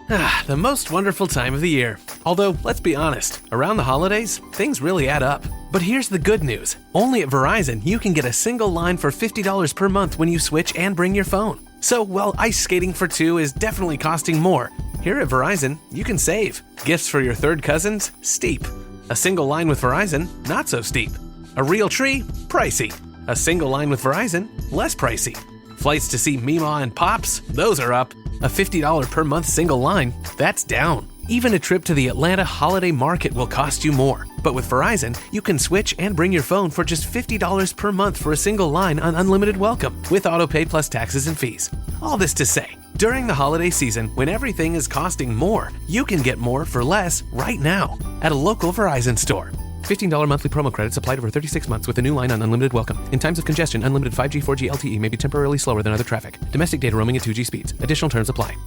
The most wonderful time of the year. Although, let's be honest, around the holidays, things really add up. But here's the good news. Only at Verizon, you can get a single line for $50 per month when you switch and bring your phone. So while ice skating for two is definitely costing more, here at Verizon, you can save. Gifts for your third cousins? Steep. A single line with Verizon? Not so steep. A real tree? Pricey. A single line with Verizon? Less pricey. Flights to see Mima and Pops? Those are up. A $50 per month single line? That's down. Even a trip to the Atlanta Holiday Market will cost you more. But with Verizon, you can switch and bring your phone for just $50 per month for a single line on unlimited welcome, with autopay plus taxes and fees. All this to say, during the holiday season, when everything is costing more, you can get more for less right now at a local Verizon store. $15 monthly promo credits applied over 36 months with a new line on unlimited welcome. In times of congestion, unlimited 5G, 4G LTE may be temporarily slower than other traffic. Domestic data roaming at 2G speeds. Additional terms apply.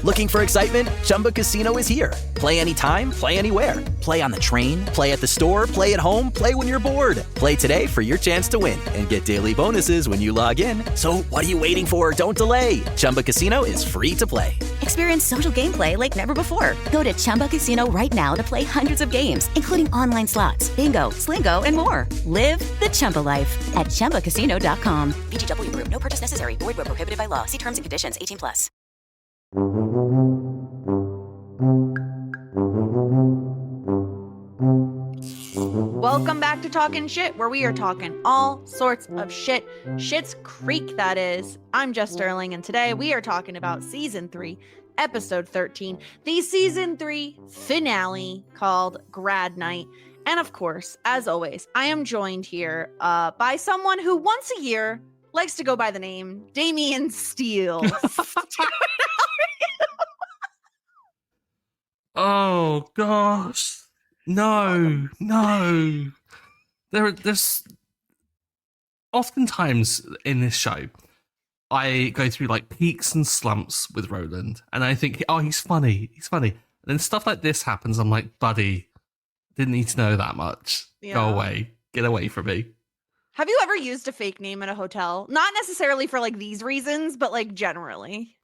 Looking for excitement? Chumba Casino is here. Play anytime, play anywhere. Play on the train, play at the store, play at home, play when you're bored. Play today for your chance to win and get daily bonuses when you log in. So what are you waiting for? Don't delay. Chumba Casino is free to play. Experience social gameplay like never before. Go to Chumba Casino right now to play hundreds of games, including online slots, bingo, Slingo, and more. Live the Chumba life at ChumbaCasino.com. VGW Group. No purchase necessary. Void where prohibited by law. See terms and conditions. 18+. Welcome back to Talkin' Shit, where we are talking all sorts of shit. Schitt's Creek, that is. I'm Jess Sterling, and today we are talking about Season 3, Episode 13, the Season 3 finale called Grad Night. And of course, as always, I am joined here by someone who once a year likes to go by the name Damian Steele. Oh gosh, no. There's oftentimes in this show, I go through like peaks and slumps with Roland, and I think, oh, he's funny. And then stuff like this happens. I'm like, buddy, didn't need to know that much. Yeah. Go away, get away from me. Have you ever used a fake name at a hotel? Not necessarily for like these reasons, but like generally.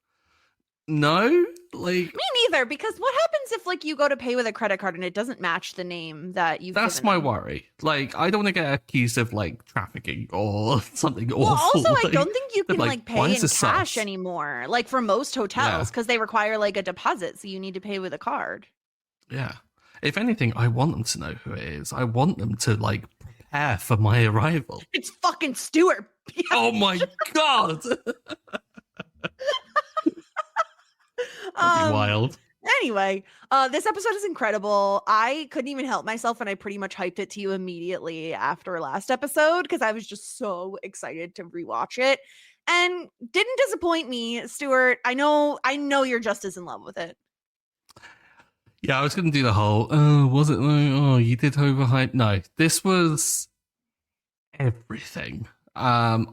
No, like me neither. Because what happens if like you go to pay with a credit card and it doesn't match the name that you've? That's given my them? worry. Like, I don't want to get accused of like trafficking or something well, awful. Also, like, I don't think you can like pay in cash sus? anymore. Like for most hotels, because they require like a deposit, so you need to pay with a card. Yeah. If anything, I want them to know who it is. I want them to like prepare for my arrival. It's fucking Stuart. Oh my god. Wild. Anyway, this episode is incredible. I couldn't even help myself, and I pretty much hyped it to you immediately after last episode because I was just so excited to rewatch it, and didn't disappoint me, Stuart. I know you're just as in love with it. Yeah, I was going to do the whole, was it? Oh, you did overhype. No, this was everything. I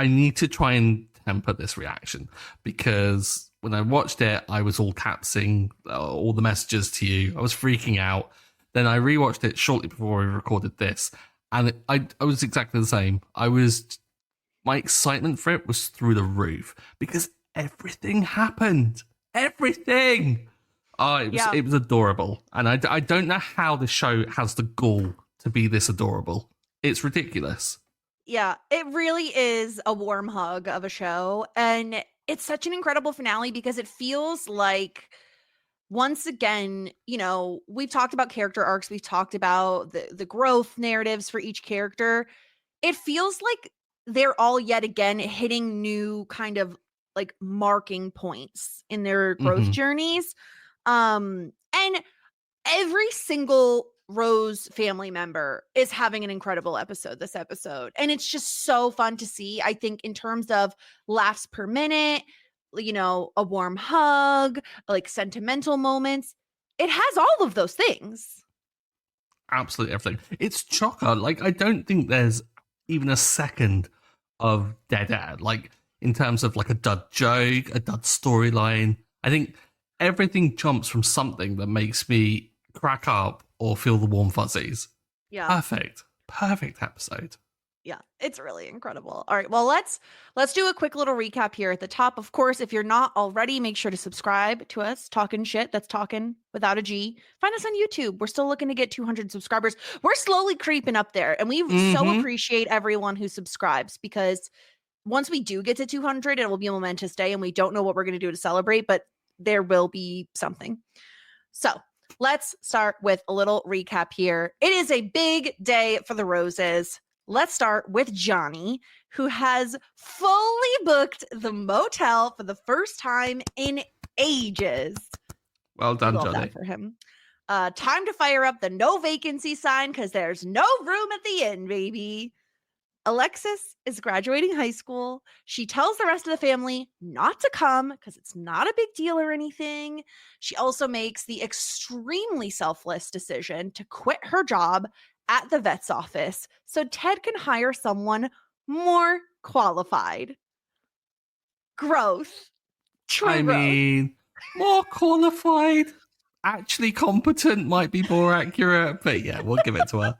need to try and temper this reaction because when I watched it, I was all capsing all the messages to you. I was freaking out. Then I rewatched it shortly before we recorded this, and I was exactly the same. My excitement for it was through the roof because everything happened. Everything. Oh, it was adorable, and I don't know how the show has the gall to be this adorable. It's ridiculous. Yeah, it really is a warm hug of a show, and it's such an incredible finale because it feels like, once again, you know, we've talked about character arcs, we've talked about the growth narratives for each character. It feels like they're all yet again hitting new kind of like marking points in their growth journeys. And every single Rose family member is having an incredible episode this episode, and it's just so fun to see. I think in terms of laughs per minute, you know, a warm hug, like sentimental moments, it has all of those things. Absolutely everything. It's chocker. Like, I don't think there's even a second of dead air, like in terms of like a dud joke, a dud storyline. I think everything jumps from something that makes me crack up or feel the warm fuzzies. Yeah. Perfect episode. Yeah, it's really incredible. All right, well, let's do a quick little recap here at the top. Of course, if you're not already, make sure to subscribe to us, Talking Shit. That's talking without a G. Find us on YouTube. We're still looking to get 200 subscribers. We're slowly creeping up there, and we so appreciate everyone who subscribes, because once we do get to 200, it will be a momentous day, and we don't know what we're going to do to celebrate, but there will be something. So let's start with a little recap here. It is a big day for the Roses. Let's start with Johnny, who has fully booked the motel for the first time in ages. Well done, Love Johnny. that for him. Time to fire up the no vacancy sign, because there's no room at the inn, baby. Alexis is graduating high school. She tells the rest of the family not to come because it's not a big deal or anything. She also makes the extremely selfless decision to quit her job at the vet's office so Ted can hire someone more qualified. Growth. True growth. mean, more qualified, actually competent might be more accurate, but yeah, we'll give it to her.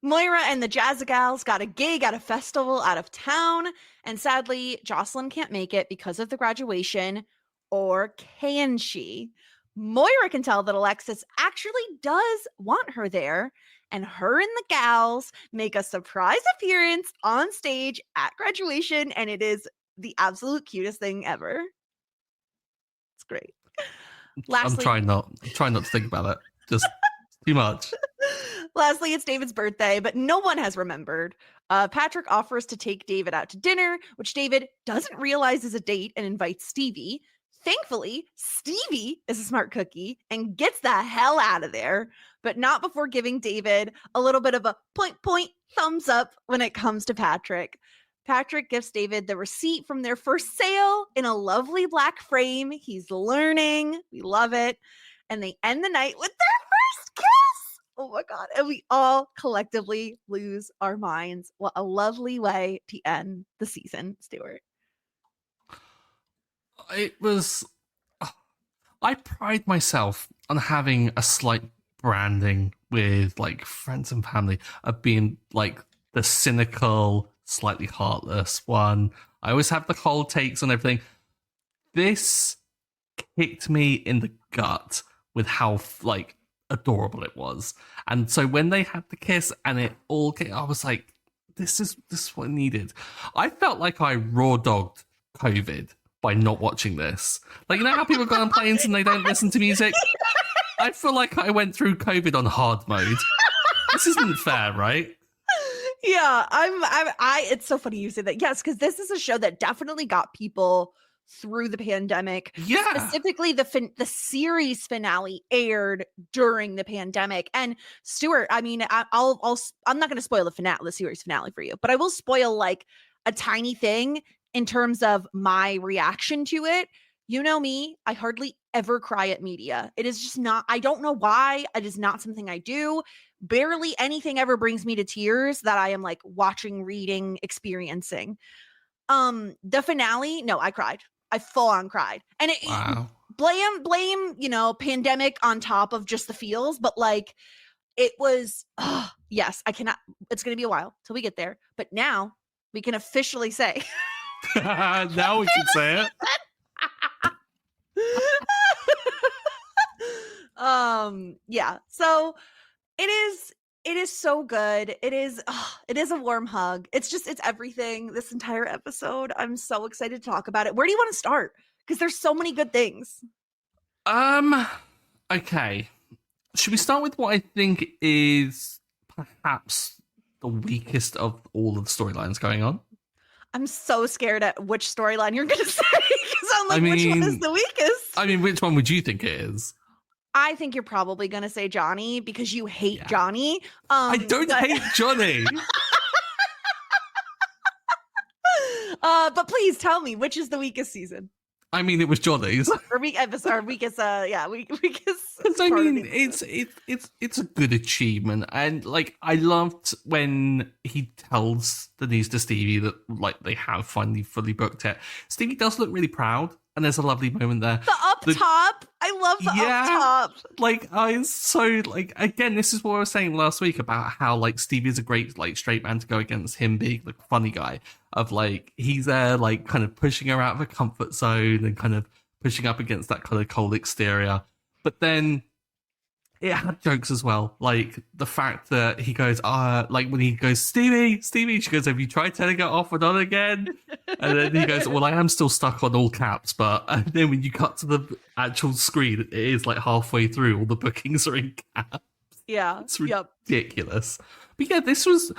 Moira and the Jazzagals got a gig at a festival out of town, and sadly, Jocelyn can't make it because of the graduation. Or can she? Moira can tell that Alexis actually does want her there, and her and the gals make a surprise appearance on stage at graduation, and it is the absolute cutest thing ever. It's great. Lastly, I'm trying not to think about it. Just too much. Lastly, it's David's birthday, but no one has remembered. Patrick offers to take David out to dinner, which David doesn't realize is a date, and invites Stevie. Thankfully, Stevie is a smart cookie and gets the hell out of there, but not before giving David a little bit of a point thumbs up when it comes to Patrick. Patrick gives David the receipt from their first sale in a lovely black frame. He's learning. We love it. And they end the night with their first kiss. Oh my God. And we all collectively lose our minds. What a lovely way to end the season, Stuart. It was. I pride myself on having a slight branding with like friends and family of being like the cynical, slightly heartless one. I always have the cold takes on everything. This kicked me in the gut with how like adorable it was. And so when they had the kiss and it all came, I was like, this is what I needed. I felt like I raw dogged COVID by not watching this. Like, you know how people go on planes and they don't listen to music? I feel like I went through COVID on hard mode. This isn't fair, right? Yeah, it's so funny you say that. Yes, because this is a show that definitely got people through the pandemic. Yeah. Specifically, the series finale aired during the pandemic. And Stuart, I mean, I'm not going to spoil the series finale for you, but I will spoil like a tiny thing in terms of my reaction to it. You know me, I hardly ever cry at media. It is just not, I don't know why. It is not something I do. Barely anything ever brings me to tears that I am like watching, reading, experiencing. The finale, no, I cried. I full on cried. And Wow. blame, pandemic on top of just the feels, but like it was, yes, I cannot, it's going to be a while till we get there. But now we can officially say. Now we can say it. Yeah. So it is so good. It is a warm hug. It's everything this entire episode. I'm so excited to talk about it. Where do you want to start? Because there's so many good things. Okay. Should we start with what I think is perhaps the weakest of all of the storylines going on? I'm so scared at which storyline you're going to say, because I'm like, which one is the weakest? I mean, which one would you think it is? I think you're probably going to say Johnny because you hate Johnny. I don't hate Johnny. But please tell me, which is the weakest season? I mean, it was Johnny's. Our weakest, I mean, it's a good achievement, and like I loved when he tells Denise to Stevie that like they have finally fully booked it. Stevie does look really proud, and there's a lovely moment there. The top, I love the up top. Like I so like again, this is what I was saying last week about how like Stevie is a great like straight man to go against him being the funny guy of like he's there like kind of pushing her out of her comfort zone and kind of pushing up against that kind of cold exterior. But then it had jokes as well. Like the fact that he goes, like when he goes, Stevie, she goes, have you tried turning it off and on again? And then he goes, well, I am still stuck on all caps. But and then when you cut to the actual screen, it is like halfway through, all the bookings are in caps. Yeah. It's ridiculous. But yeah, this was,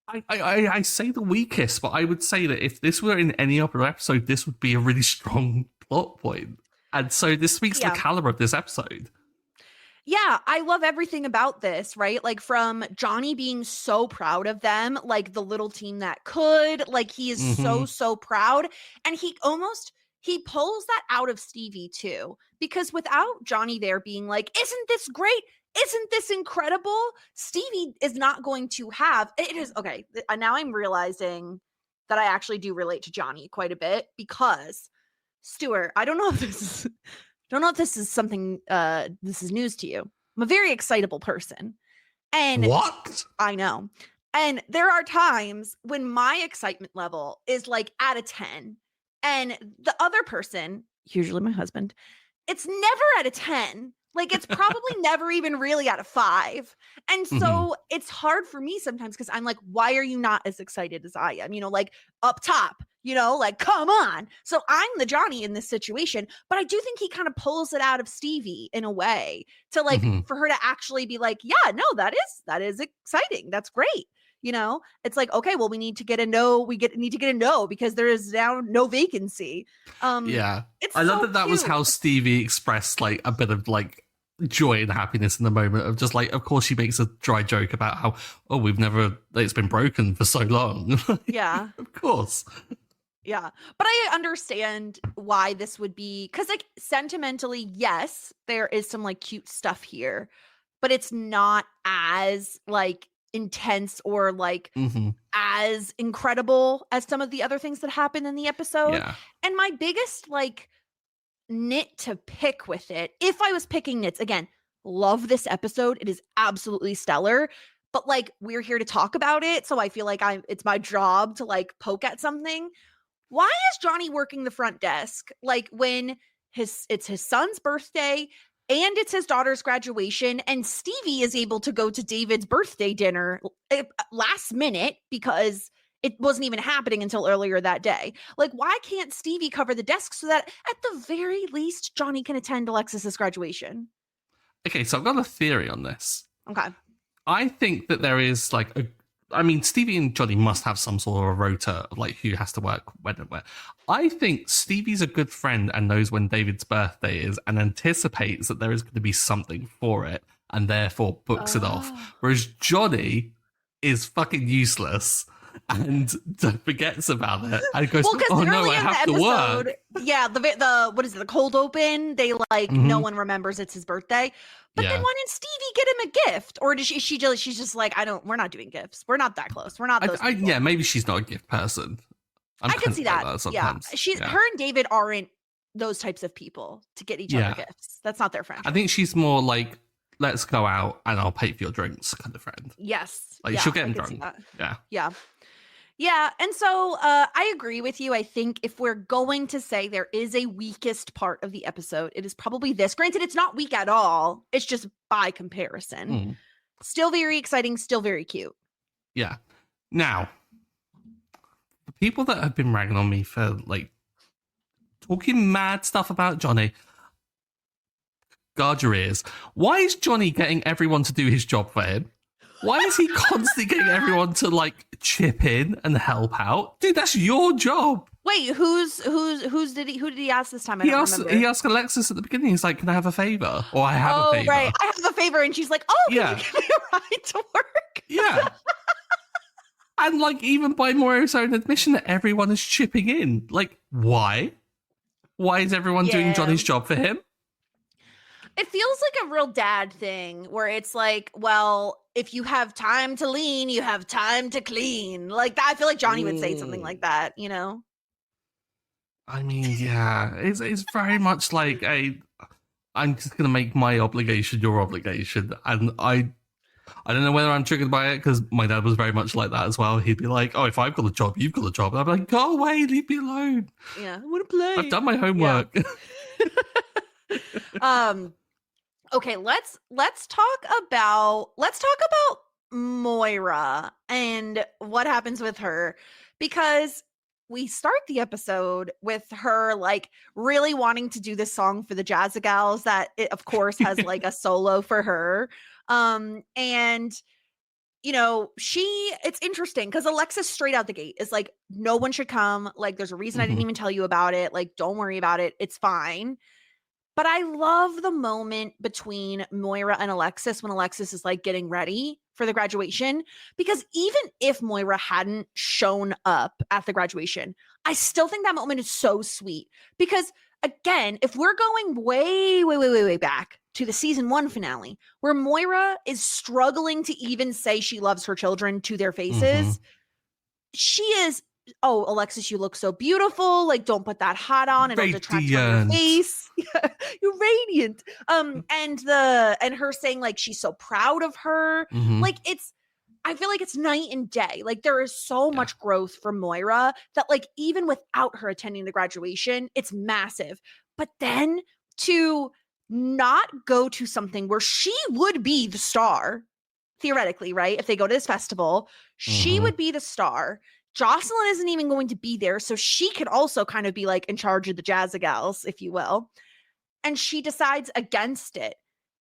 I say the weakest, but I would say that if this were in any other episode, this would be a really strong plot point. And so this speaks to the caliber of this episode. Yeah, I love everything about this, right? Like from Johnny being so proud of them, like the little team that could, like he is so proud. And he pulls that out of Stevie too, because without Johnny there being like, isn't this great? Isn't this incredible? Stevie is not going to have, it is, okay, now I'm realizing that I actually do relate to Johnny quite a bit because Stuart, I don't know if this is something, this is news to you. I'm a very excitable person. And what? I know. And there are times when my excitement level is like at a 10 and the other person, usually my husband, it's never at a 10. Like it's probably never even really at a 5. And so it's hard for me sometimes because I'm like, why are you not as excited as I am? You know, like up top, you know, like, come on. So I'm the Johnny in this situation, but I do think he kind of pulls it out of Stevie in a way to like, for her to actually be like, yeah, no, that is exciting. That's great. You know, it's like, okay, well, we need to get a no. Need to get a no because there is now no vacancy. Yeah. It's I love so that was cute. how Stevie expressed like a bit of like joy and happiness in the moment of just like, of course she makes a dry joke about how, it's been broken for so long. Yeah. Of course. Yeah. But I understand why this would be, because like sentimentally, yes, there is some like cute stuff here, but it's not as like intense or like as incredible as some of the other things that happen in the episode. Yeah. And my biggest like nit to pick with it, if I was picking nits, again, love this episode. It is absolutely stellar. But like we're here to talk about it, so I feel like it's my job to like poke at something. Why is Johnny working the front desk? Like when it's his son's birthday and it's his daughter's graduation, and Stevie is able to go to David's birthday dinner last minute because it wasn't even happening until earlier that day. Like, why can't Stevie cover the desk so that at the very least Johnny can attend Alexis's graduation? Okay, so I've got a theory on this. Okay. I think that there is like Stevie and Johnny must have some sort of a rota of like who has to work when and where. I think Stevie's a good friend and knows when David's birthday is and anticipates that there is going to be something for it and therefore books it off. Whereas Johnny is fucking useless and forgets about it and goes, oh no, I have to work. Yeah, the what is it, the cold open? They like no one remembers it's his birthday. But then why didn't Stevie get him a gift? Or does she's just like, we're not doing gifts. We're not that close. We're not those people. Yeah, maybe she's not a gift person. I can see that. Sometimes. Yeah. Her and David aren't those types of people to get each other gifts. That's not their friendship. I think she's more like, let's go out and I'll pay for your drinks kind of friend. Yes. Like she'll get him drunk. Yeah. Yeah. Yeah. And so I agree with you. I think if we're going to say there is a weakest part of the episode, it is probably this. Granted, it's not weak at all. It's just by comparison. Still very exciting. Still very cute. Yeah. Now, the people that have been ragging on me for like talking mad stuff about Johnny, guard your ears. Why is Johnny getting everyone to do his job for him? Why is he constantly getting everyone to like chip in and help out? Dude, that's your job. Wait, who did he ask this time? He asked Alexis at the beginning. He's like, "Can I have a favor?" Or I have a favor. Oh, right. I have a favor, and she's like, "Oh, can you give me a ride to work?" Yeah. And like even by Moira's own admission that everyone is chipping in. Like, why? Why is everyone doing Johnny's job for him? It feels like a real dad thing where it's like, well, if you have time to lean, you have time to clean. Like that, I feel like Johnny would say something like that, you know? I mean, yeah, it's very much like I'm just going to make my obligation your obligation. And I don't know whether I'm triggered by it because my dad was very much like that as well. He'd be like, oh, if I've got a job, you've got a job. And I'd be like, go away, leave me alone. Yeah, I want to play. I've done my homework. Yeah. Okay, let's talk about Moira and what happens with her, because we start the episode with her like really wanting to do this song for the Jazzagals that it, of course, has like a solo for her. And you know, it's interesting because Alexis straight out the gate is like, no one should come. Like, there's a reason I didn't even tell you about it. Like, don't worry about it. It's fine. But I love the moment between Moira and Alexis when Alexis is like getting ready for the graduation, because even if Moira hadn't shown up at the graduation, I still think that moment is so sweet because, again, if we're going way back to the season 1 finale where Moira is struggling to even say she loves her children to their faces, she is, oh, Alexis, you look so beautiful. Like, don't put that hat on. It'll detract from your face. You're radiant. And her saying like she's so proud of her. Like, I feel like it's night and day. Like, there is so much growth from Moira that like even without her attending the graduation, it's massive. But then to not go to something where she would be the star, theoretically, right? If they go to this festival, she would be the star. Jocelyn isn't even going to be there, so she could also kind of be like in charge of the Jazzagals, if you will. And she decides against it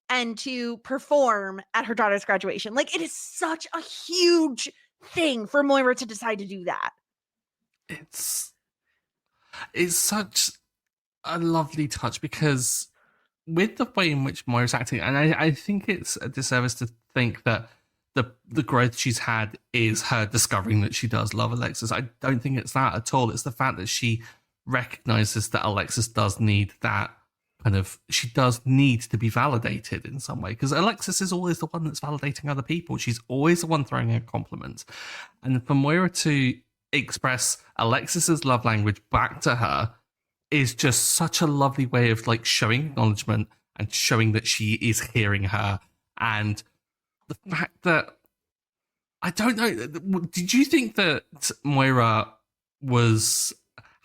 and to perform at her daughter's graduation. Like, it is such a huge thing for Moira to decide to do that. It's such a lovely touch because with the way in which Moira's acting, and I think it's a disservice to think that the growth she's had is her discovering that she does love Alexis. I don't think it's that at all. It's the fact that she recognizes that Alexis does need that kind of, she does need to be validated in some way, because Alexis is always the one that's validating other people. She's always the one throwing her compliments. And for Moira to express Alexis's love language back to her is just such a lovely way of like showing acknowledgement and showing that she is hearing her. And the fact that, I don't know, did you think that Moira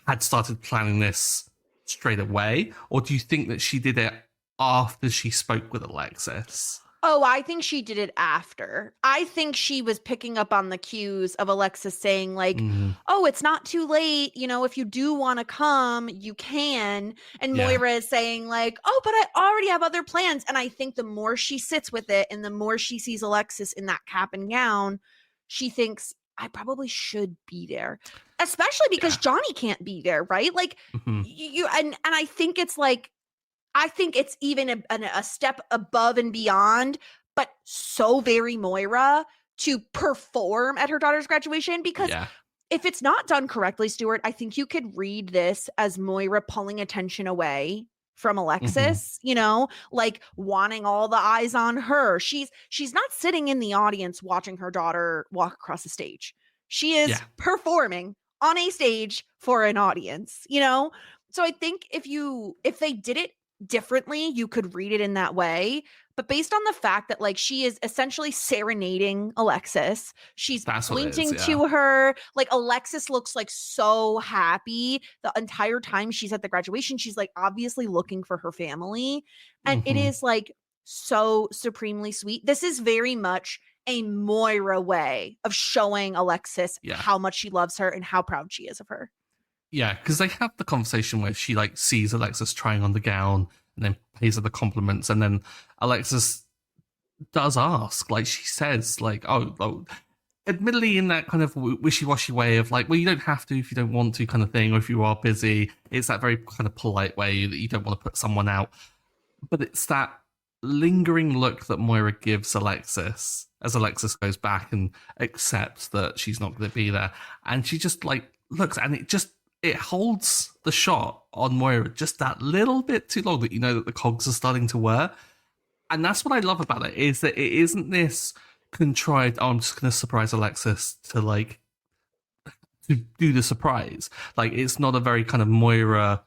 had started planning this straight away, or do you think that she did it after she spoke with Alexis? Oh, I think she did it after. I think she was picking up on the cues of Alexis saying like, oh, it's not too late. You know, if you do want to come, you can. And Moira is saying like, oh, but I already have other plans. And I think the more she sits with it and the more she sees Alexis in that cap and gown, she thinks, I probably should be there, especially because Johnny can't be there, right? Like you, and I think it's like, I think it's even a step above and beyond, but so very Moira to perform at her daughter's graduation, because if it's not done correctly, Stuart, I think you could read this as Moira pulling attention away from Alexis, you know, like wanting all the eyes on her. She's not sitting in the audience watching her daughter walk across the stage. She is performing on a stage for an audience, you know? So I think if they did it differently, you could read it in that way. But based on the fact that like she is essentially serenading Alexis, she's pointing to her, like Alexis looks like so happy the entire time she's at the graduation. She's like obviously looking for her family, and it is like so supremely sweet. This is very much a Moira way of showing Alexis how much she loves her and how proud she is of her. Yeah, because they have the conversation where she like sees Alexis trying on the gown and then pays her the compliments, and then Alexis does ask, like she says, like, oh, admittedly in that kind of wishy-washy way of like, well, you don't have to if you don't want to kind of thing, or if you are busy. It's that very kind of polite way that you don't want to put someone out. But it's that lingering look that Moira gives Alexis as Alexis goes back and accepts that she's not going to be there. And she just like looks, and it holds the shot on Moira just that little bit too long that you know that the cogs are starting to whir. And that's what I love about it, is that it isn't this contrived, I'm just going to surprise Alexis to like to do the surprise. Like, it's not a very kind of Moira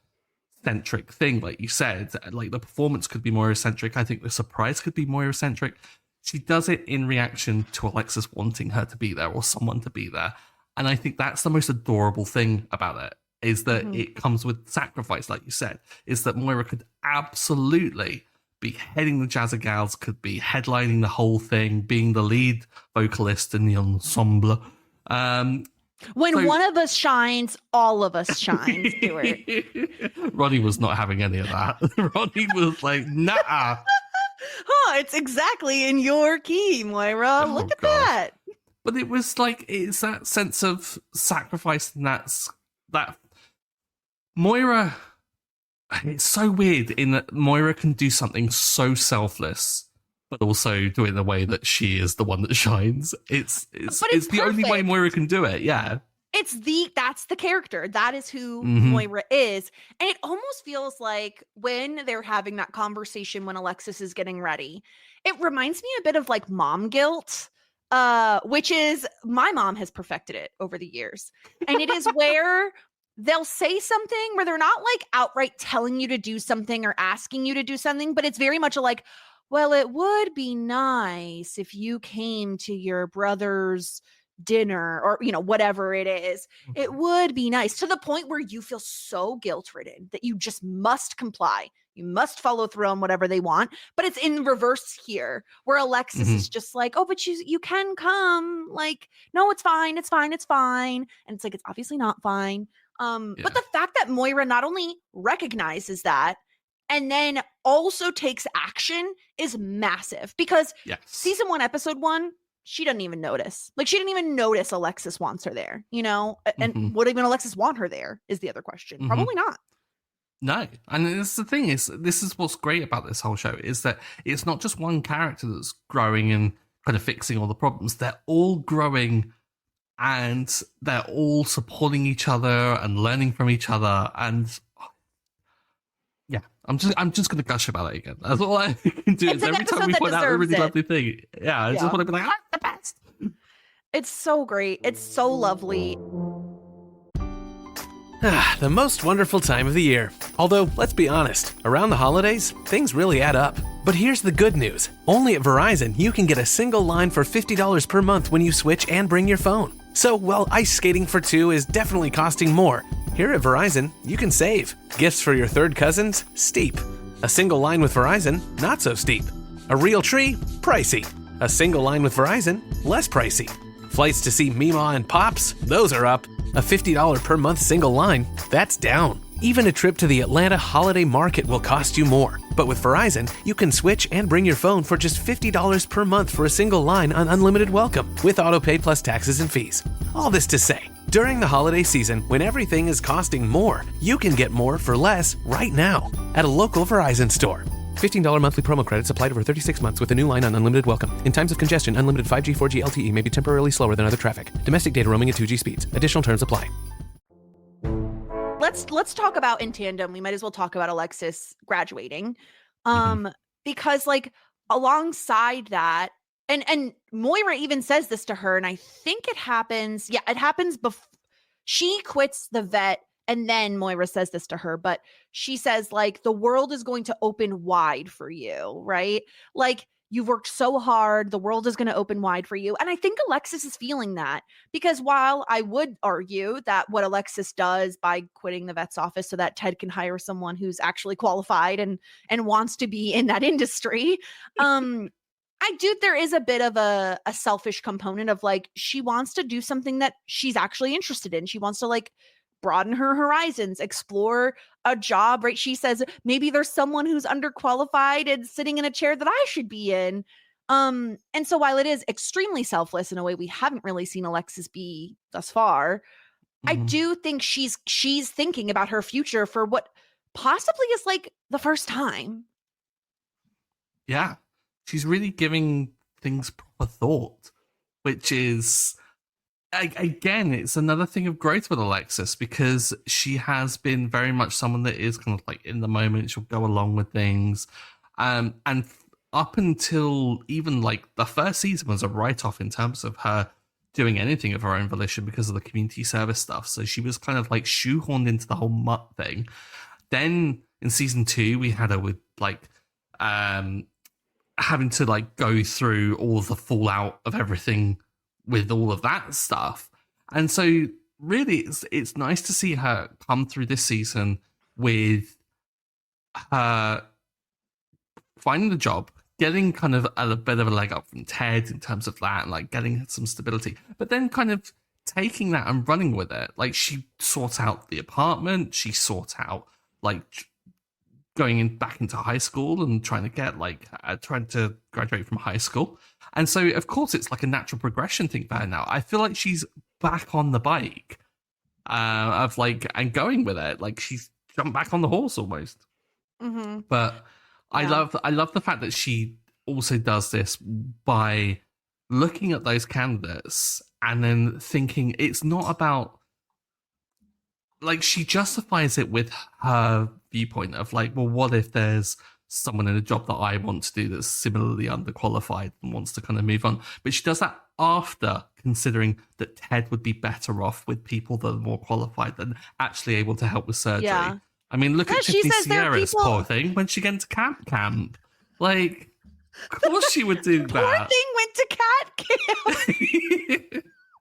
centric thing, like you said. Like, the performance could be Moira centric. I think the surprise could be Moira centric. She does it in reaction to Alexis wanting her to be there or someone to be there. And I think that's the most adorable thing about it, is that it comes with sacrifice, like you said, is that Moira could absolutely be heading the Jazza Gals, could be headlining the whole thing, being the lead vocalist in the ensemble. When one of us shines, all of us shine, Stuart. Ronnie was not having any of that. Ronnie was like, nah. It's exactly in your key, Moira. Look at that. But it was like, it's that sense of sacrifice, and that Moira. It's so weird in that Moira can do something so selfless, but also do it in a way that she is the one that shines. It's the only way Moira can do it. Yeah. That's the character. That is who Moira is. And it almost feels like when they're having that conversation when Alexis is getting ready, it reminds me a bit of like mom guilt, which is, my mom has perfected it over the years. And it is where they'll say something where they're not like outright telling you to do something or asking you to do something, but it's very much like, well, it would be nice if you came to your brother's dinner, or, you know, whatever it is. It would be nice, to the point where you feel so guilt-ridden that you just must comply. You must follow through on whatever they want. But it's in reverse here, where Alexis is just like, oh, but you can come. Like, no, it's fine. It's fine. It's fine. And it's like, it's obviously not fine. But the fact that Moira not only recognizes that and then also takes action is massive, because season 1, episode 1, she doesn't even notice. Like, she didn't even notice Alexis wants her there, you know? And would even Alexis want her there is the other question. Probably not. No. And it's the thing, is this is what's great about this whole show, is that it's not just one character that's growing and kind of fixing all the problems. They're all growing, and they're all supporting each other and learning from each other. And yeah, I'm just going to gush about it again. That's all I can do. Is every time we point out a really lovely thing, I just want to be like, the best. It's so great. It's so lovely. The most wonderful time of the year. Although, let's be honest, around the holidays, things really add up. But here's the good news. Only at Verizon, you can get a single line for $50 per month when you switch and bring your phone. So, while ice skating for two is definitely costing more, here at Verizon, you can save. Gifts for your third cousins? Steep. A single line with Verizon? Not so steep. A real tree? Pricey. A single line with Verizon? Less pricey. Flights to see Mima and Pops? Those are up. A $50 per month single line? That's down. Even a trip to the Atlanta Holiday Market will cost you more. But with Verizon, you can switch and bring your phone for just $50 per month for a single line on unlimited welcome, with autopay plus taxes and fees. All this to say, during the holiday season, when everything is costing more, you can get more for less right now at a local Verizon store. $15 monthly promo credits applied over 36 months with a new line on unlimited welcome. In times of congestion, unlimited 5G, 4G LTE may be temporarily slower than other traffic. Domestic data roaming at 2G speeds. Additional terms apply. Let's talk about, in tandem, we might as well talk about Alexis graduating. Because like alongside that, and Moira even says this to her, and I think it happens before she quits the vet. And then Moira says this to her, but she says, like, the world is going to open wide for you, right? Like, you've worked so hard, the world is going to open wide for you. And I think Alexis is feeling that, because while I would argue that what Alexis does by quitting the vet's office so that Ted can hire someone who's actually qualified and wants to be in that industry, there is a bit of a selfish component of, like, she wants to do something that she's actually interested in. She wants to, like, broaden her horizons, explore a job, right? She says, maybe there's someone who's underqualified and sitting in a chair that I should be in. And so while it is extremely selfless in a way we haven't really seen Alexis be thus far, I do think she's thinking about her future for what possibly is like the first time. Yeah. She's really giving things proper thought, which is again, it's another thing of growth with Alexis, because she has been very much someone that is kind of like in the moment. She'll go along with things. And up until even like the first season was a write-off in terms of her doing anything of her own volition because of the community service stuff. So she was kind of like shoehorned into the whole mutt thing. Then in season 2, we had her with like having to like go through all of the fallout of everything with all of that stuff. And so really it's nice to see her come through this season with her finding the job, getting kind of a bit of a leg up from Ted in terms of that, and like getting some stability, but then kind of taking that and running with it. Like she sorts out the apartment, she sorts out like going back into high school and trying to get like trying to graduate from high school. And so of course it's like a natural progression thing for her now. I feel like she's back on the bike of like and going with it. Like she's jumped back on the horse almost. Mm-hmm. But Yeah. I love the fact that she also does this by looking at those candidates and then thinking it's not about, like, she justifies it with her viewpoint of like, well, what if there's someone in a job that I want to do that's similarly underqualified and wants to kind of move on. But she does that after considering that Ted would be better off with people that are more qualified than actually able to help with surgery. Yeah. I mean, look at She Tiffany says there are Sierra's people- poor thing when she gets to camp. Like, of course she would do Poor that. thing went to cat camp.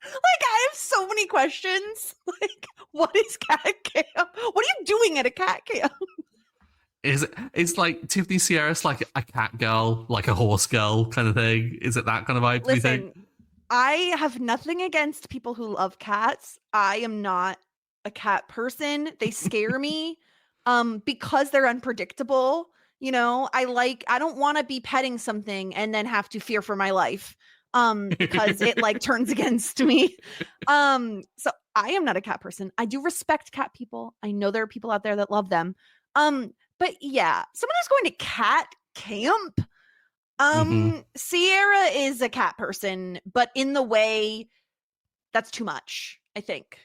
Like, I have so many questions. Like, what is cat camp? What are you doing at a cat camp? It's like Tiffany Sierra's like a cat girl, like a horse girl kind of thing. Is it that kind of vibe? Do you think? Listen, I have nothing against people who love cats. I am not a cat person. They scare me because they're unpredictable. You know, I don't want to be petting something and then have to fear for my life because it like turns against me. So I am not a cat person. I do respect cat people. I know there are people out there that love them. But yeah, someone who's going to cat camp. Sierra is a cat person, but in the way that's too much, I think.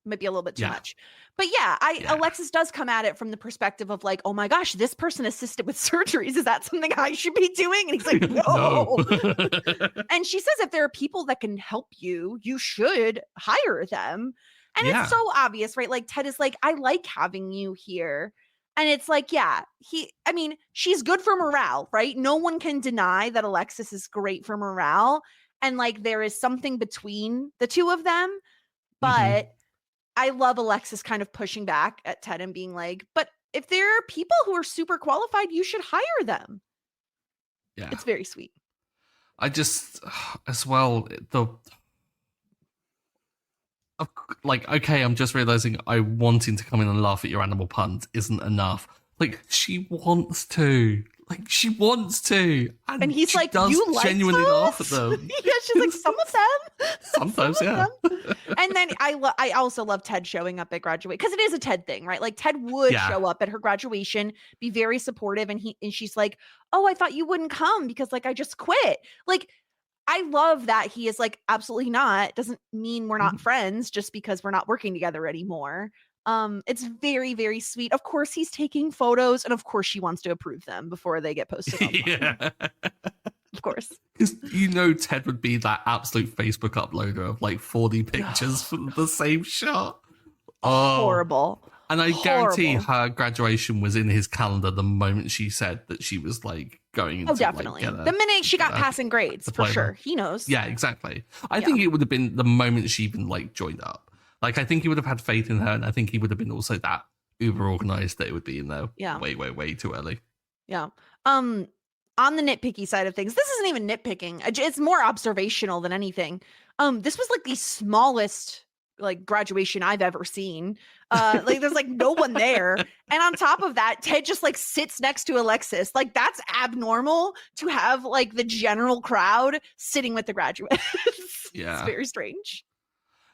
Might be a little bit too much. But yeah, Alexis does come at it from the perspective of like, oh my gosh, this person assisted with surgeries. Is that something I should be doing? And he's like, no. And she says if there are people that can help you, you should hire them. And it's so obvious, right? Like Ted is like, I like having you here. And it's like, she's good for morale, right? No one can deny that Alexis is great for morale. And like, there is something between the two of them. But I love Alexis kind of pushing back at Ted and being like, but if there are people who are super qualified, you should hire them. Yeah. It's very sweet. I just, as well, okay, I'm just realizing I wanting to come in and laugh at your animal puns isn't enough. Like, she wants to. And he's she like, does you like genuinely those? laugh at them. Yeah, she's like, some of them. Sometimes, Some of yeah. them. And then I also love Ted showing up at graduation because it is a Ted thing, right? Like Ted would show up at her graduation, be very supportive, and she's like, oh, I thought you wouldn't come because like I just quit. Like, I love that he is like, absolutely not. Doesn't mean we're not friends just because we're not working together anymore. It's very, very sweet. Of course, he's taking photos, and of course, she wants to approve them before they get posted online. Yeah. Of course. Because Ted would be that absolute Facebook uploader of like 40 pictures from the same shot. Oh. Horrible. And I guarantee her graduation was in his calendar the moment she said that she was like going into definitely. Like, the minute she got passing grades, for sure. He knows. Yeah, exactly. I think it would have been the moment she even like joined up. Like, I think he would have had faith in her, and I think he would have been also that uber organized that it would be in there way too early. Yeah. On the nitpicky side of things, this isn't even nitpicking. It's more observational than anything. This was like the smallest like graduation I've ever seen. Like there's like no one there. And on top of that, Ted just like sits next to Alexis. Like that's abnormal to have like the general crowd sitting with the graduates. Yeah. It's very strange.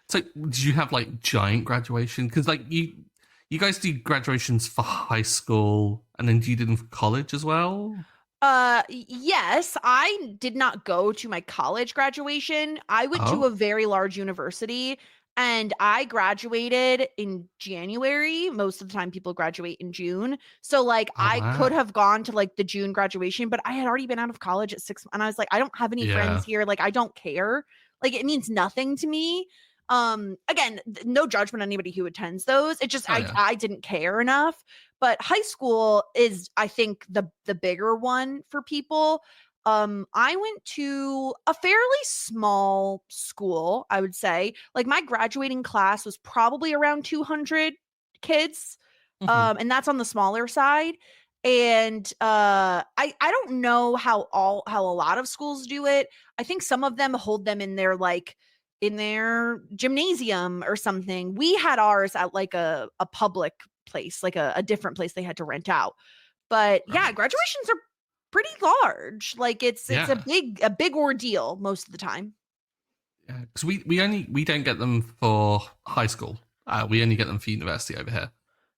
So did you have like giant graduation? Because like you guys do graduations for high school, and then do you do them for college as well? Yes, I did not go to my college graduation. I went to Oh. a very large university and I graduated in January. Most of the time people graduate in June. So like Oh, I could wow. have gone to like the June graduation, but I had already been out of college at 6 and I was like, I don't have any Yeah. friends here. Like I don't care. Like it means nothing to me. Again, no judgment on anybody who attends those. It just Oh, yeah. I didn't care enough. But high school is, I think, the bigger one for people. I went to a fairly small school, I would say. Like my graduating class was probably around 200 kids. Mhm. And that's on the smaller side. And I don't know how a lot of schools do it. I think some of them hold them in their gymnasium or something. We had ours at like a public place, like a different place they had to rent out. But yeah, Right. graduations are pretty large. Like it's Yeah. a big ordeal most of the time. Yeah, because we don't get them for high school. We only get them for university over here,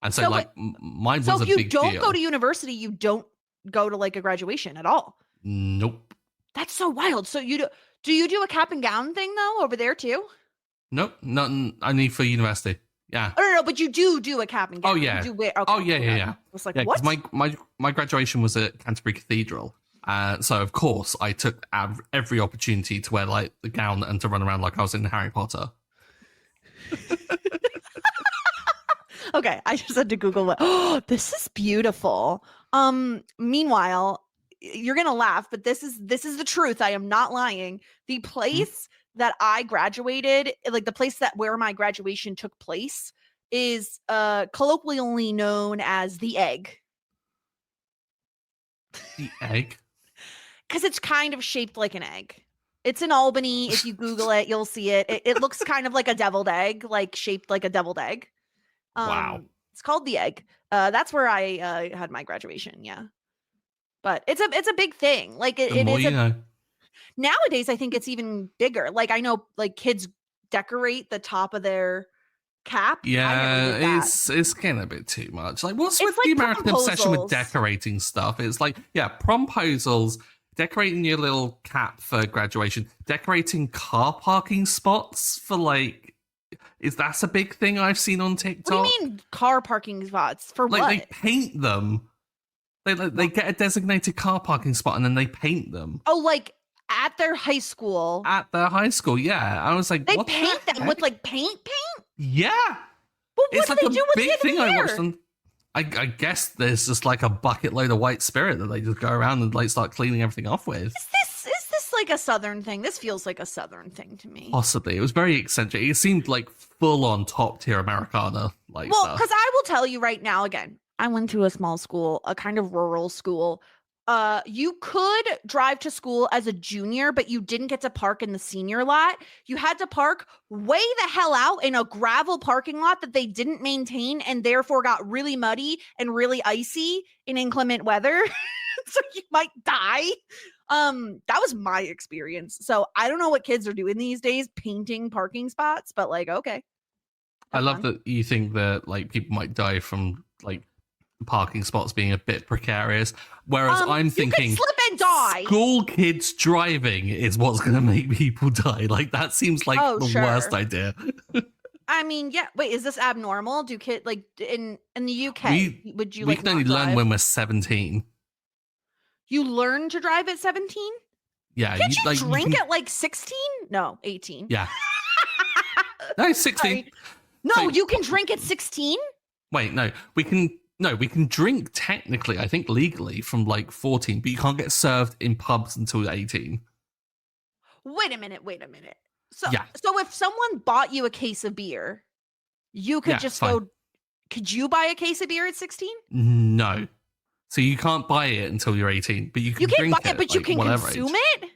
and so So like mine was So a if you big don't deal. go to university, you don't go to like a graduation at all. Nope, That's so wild. So do you do a cap and gown thing though over there too? nope, nothing. Only for university. Yeah. Oh, no, but you do a cap and gown. Oh, yeah. You do wear, okay, Oh, yeah, yeah, okay. yeah. I was like, Yeah, what? because my graduation was at Canterbury Cathedral. So of course I took every opportunity to wear like the gown and to run around like I was in Harry Potter. Okay, I just had to Google it. Oh, this is beautiful. Meanwhile, you're gonna laugh, but this is the truth. I am not lying. The place that I graduated, like the place where my graduation took place, is colloquially known as the Egg. The Egg. Because it's kind of shaped like an egg. It's in Albany. If you Google it, you'll see it. It looks kind of like a deviled egg, like shaped like a deviled egg. Wow. It's called the Egg. That's where I had my graduation. Yeah, but it's a big thing. Like The it more is you know. nowadays. I think it's even bigger. Like I know, like kids decorate the top of their cap. I never Yeah, did that. it's getting a bit too much. Like, what's It's with like the American obsession with promposals. decorating stuff? It's like, yeah, promposals, decorating your little cap for graduation, decorating car parking spots for like, that's a big thing I've seen on TikTok. What do you mean car parking spots for Like what? they paint them. They get a designated car parking spot and then they paint them Oh, like at their high school. at their high school. Yeah, I was like, They what the paint them heck? with like paint. Yeah. But It's what like do a they do with big the thing I watched hair? on. I guess there's just like a bucket load of white spirit that they just go around and like start cleaning everything off with. Is this like a Southern thing? This feels like a Southern thing to me. Possibly, it was very eccentric. It seemed like full on top tier Americana like Well, stuff. because I will tell you right now, again, I went to a small school, a kind of rural school. You could drive to school as a junior, but you didn't get to park in the senior lot. You had to park way the hell out in a gravel parking lot that they didn't maintain and therefore got really muddy and really icy in inclement weather. So you might die. That was my experience. So I don't know what kids are doing these days, painting parking spots, but like, okay. I Have love fun. that you think that like people might die from like parking spots being a bit precarious, whereas I'm You thinking could slip and die. school kids driving is what's going to make people die. Like that seems like Oh, the sure. worst idea. I mean, yeah. Wait, is this abnormal? Do kids like in the UK? Would you we like can only not learn drive? when we're 17. You learn to drive at 17? Yeah, Can't you like, drink can- at like 16? No, 18. Yeah. No, 16. Sorry. No, So- you can drink at 16? Wait, no. We can drink technically, I think legally from like 14, but you can't get served in pubs until 18. Wait a minute. So Yeah. so if someone bought you a case of beer, you could Yeah, just fine. go. Could you buy a case of beer at 16? No. So you can't buy it until you're 18, but you can You can't drink buy it, but you like, can whatever consume age. it?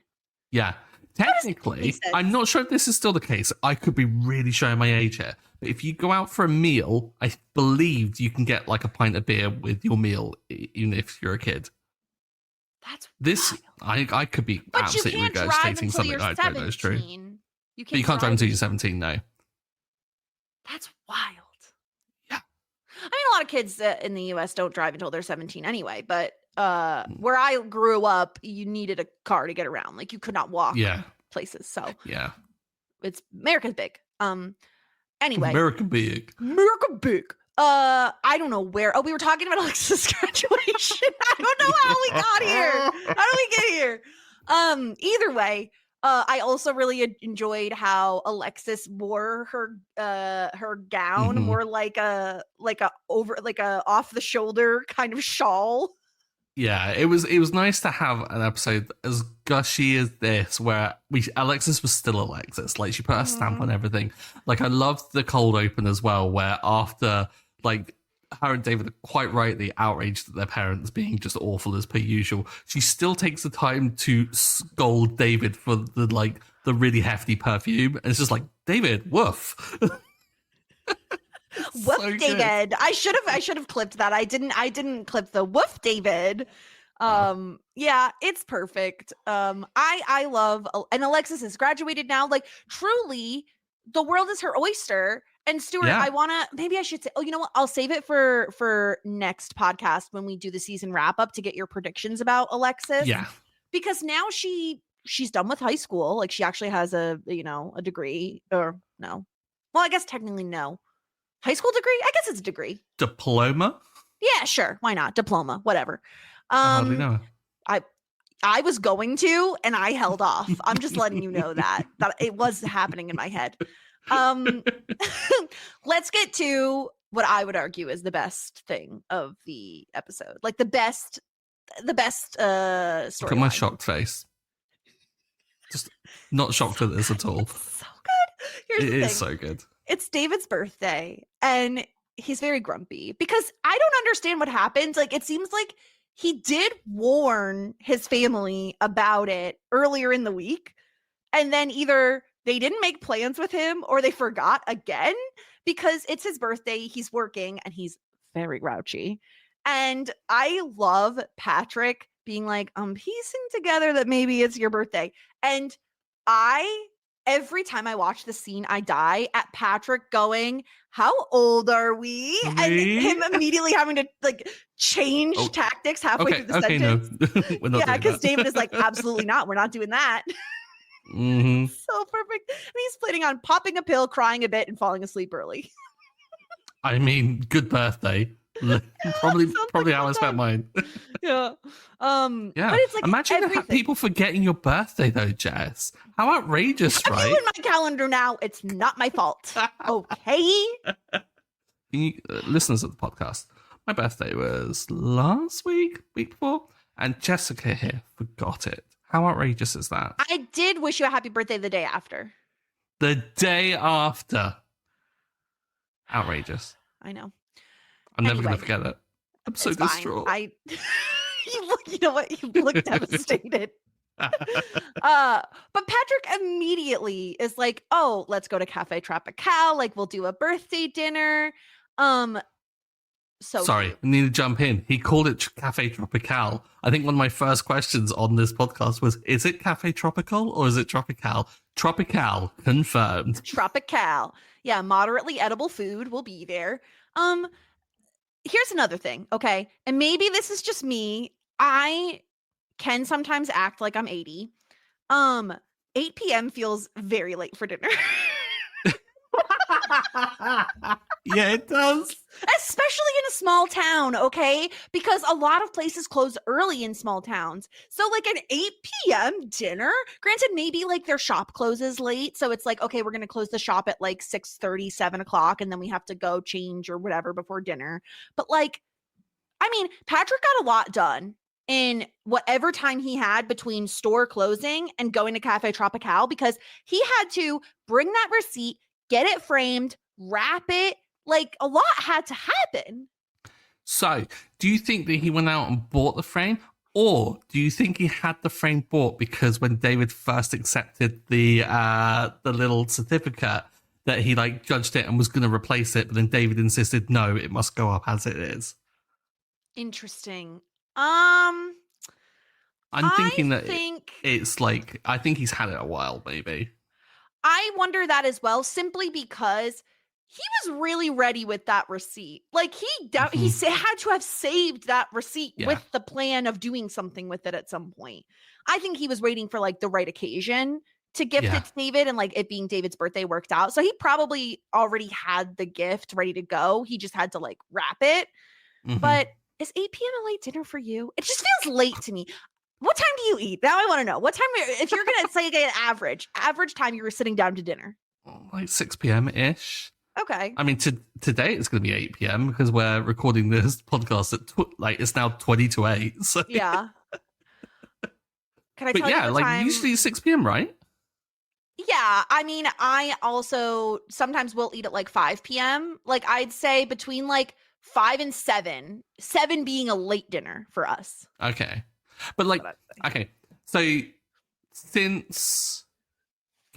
Yeah. doesn't make Technically, sense. I'm not sure if this is still the case. I could be really showing my age here. But if you go out for a meal, I believe you can get like a pint of beer with your meal, even if you're a kid. That's This, wild. I could be But you absolutely can't drive regurgitating until something you're I don't know is true. 17. But you can't drive until you're 17, no. That's wild. Yeah. a lot of kids in the US don't drive until they're 17 anyway, but where I grew up, you needed a car to get around. Like you could not walk places. So yeah, it's America's big. Anyway, America big. America big. I don't know where. Oh, we were talking about Alexis' graduation. I don't know how we got here. How did we get here? Either way, I also really enjoyed how Alexis wore her gown more like a off the shoulder kind of shawl. Yeah, it was nice to have an episode as gushy as this, where Alexis was still Alexis. Like she put her stamp on everything. Like I loved the cold open as well, where after like her and David are quite rightly outraged at their parents being just awful as per usual, she still takes the time to scold David for the really hefty perfume, and it's just like, David, woof. Woof, so David. I should have clipped that. I didn't clip the woof, David. Yeah, it's perfect. I love, and Alexis has graduated now. Like truly, the world is her oyster. And Stuart, maybe I should say, you know what? I'll save it for next podcast when we do the season wrap up to get your predictions about Alexis. Yeah. Because now she's done with high school. Like she actually has a degree, or no. Well, I guess technically no. High school degree? I guess it's a degree. Diploma? Yeah, sure. Why not? Diploma, whatever. How do you know? I was going to, and I held off. I'm just letting you know that it was happening in my head. Let's get to what I would argue is the best thing of the episode. Like the best story. Look at my shocked face. Just not shocked with this at all. So good. It is so good. It's David's birthday, and he's very grumpy because I don't understand what happened. Like, it seems like he did warn his family about it earlier in the week, and then either they didn't make plans with him or they forgot again because it's his birthday, he's working, and he's very grouchy. And I love Patrick being like, I'm piecing together that maybe it's your birthday. And every time I watch the scene, I die at Patrick going, how old are we? And him immediately having to like change tactics halfway through the sentence. No. We're not because David is like, absolutely not. We're not doing that. Mm-hmm. So perfect. And he's planning on popping a pill, crying a bit, and falling asleep early. I mean, good birthday. Probably how I spent mine. Yeah. Yeah. But it's like imagine people forgetting your birthday though, Jess. How outrageous, right? I'm in my calendar now. It's not my fault. Okay. Listeners of the podcast, my birthday was last week before, and Jessica here forgot it. How outrageous is that? I did wish you a happy birthday the day after. The day after. Outrageous. I know. I'm never going to forget it. I'm so distraught. You know what? You look devastated. But Patrick immediately is like, oh, let's go to Cafe Tropical. Like, we'll do a birthday dinner. Sorry, I need to jump in. He called it Cafe Tropical. I think one of my first questions on this podcast was, is it Cafe Tropical or is it Tropical? Tropical, confirmed. Tropical. Yeah, moderately edible food will be there. Here's another thing, okay? And maybe this is just me. I can sometimes act like I'm 80. 8 p.m. feels very late for dinner. Yeah, it does. Especially in a small town, okay? Because a lot of places close early in small towns. So like an 8 p.m. dinner, granted, maybe like their shop closes late. So it's like, okay, we're going to close the shop at like 6:30, 7 o'clock, and then we have to go change or whatever before dinner. But like, I mean, Patrick got a lot done in whatever time he had between store closing and going to Cafe Tropical, because he had to bring that receipt, get it framed, wrap it. Like, a lot had to happen. So, do you think that he went out and bought the frame? Or do you think he had the frame bought because when David first accepted the little certificate that he like judged it and was going to replace it, but then David insisted, no, it must go up as it is? Interesting. I'm thinking it's like, I think he's had it a while, maybe. I wonder that as well, simply because he was really ready with that receipt. Like he had to have saved that receipt with the plan of doing something with it at some point. I think he was waiting for like the right occasion to gift it to David, and like it being David's birthday worked out. So he probably already had the gift ready to go. He just had to like wrap it. But is 8 p.m. a late dinner for you? It just feels late to me. What time do you eat? Now I want to know. What time, if you're going to say an average time you were sitting down to dinner? Like 6 p.m.-ish. Okay. I mean, today it's going to be 8 p.m. because we're recording this podcast at it's now 20 to 8. So. Yeah. Can I tell you like time? Usually 6 p.m., right? Yeah. I mean, I also sometimes will eat at like 5 p.m. Like I'd say between like 5 and 7, 7 being a late dinner for us. Okay. But like, okay. So since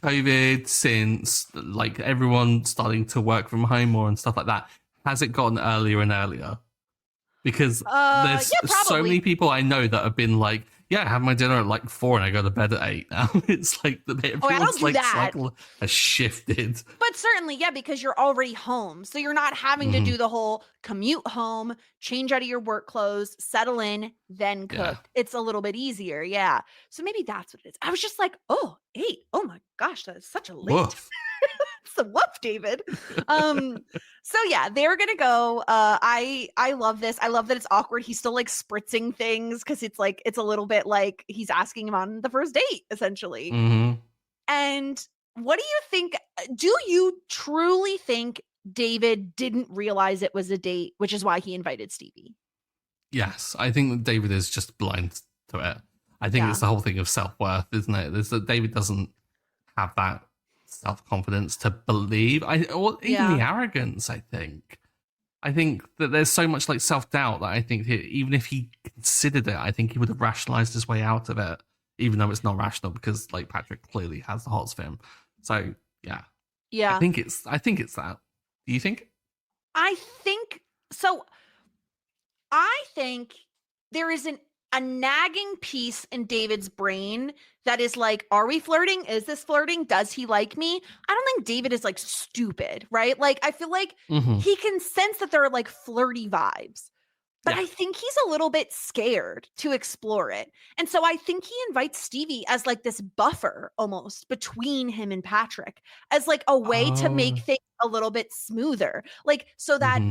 COVID, since like everyone starting to work from home more and stuff like that, has it gotten earlier and earlier? Because there's so many people I know that have been like, I have my dinner at like 4 and I go to bed at 8 now. It's like everyone's like cycle has shifted. But certainly, because you're already home. So you're not having to do the whole commute home, change out of your work clothes, settle in, then cook. Yeah. It's a little bit easier. Yeah. So maybe that's what it is. I was just like, 8. Oh my gosh, that is such a late. It's a woof, David. So they're gonna go. I love this. I love that it's awkward. He's still like spritzing things because it's a little bit like he's asking him on the first date, essentially. And what do you think? Do you truly think David didn't realize it was a date, which is why he invited Stevie? Yes, I think that David is just blind to it. I think it's the whole thing of self-worth, isn't it? There's that David doesn't have that self-confidence to believe, or even the arrogance. I think that there's so much like self-doubt that I think even if he considered it, I think he would have rationalized his way out of it, even though it's not rational because like Patrick clearly has the hots for him. So yeah. I think it's that. Do you think? I think so. I think there is a nagging piece in David's brain that is like, are we flirting? Is this flirting? Does he like me? I don't think David is like stupid, right? Like, I feel like he can sense that there are like flirty vibes, but I think he's a little bit scared to explore it. And so I think he invites Stevie as like this buffer almost between him and Patrick as like a way to make things a little bit smoother. Like, so that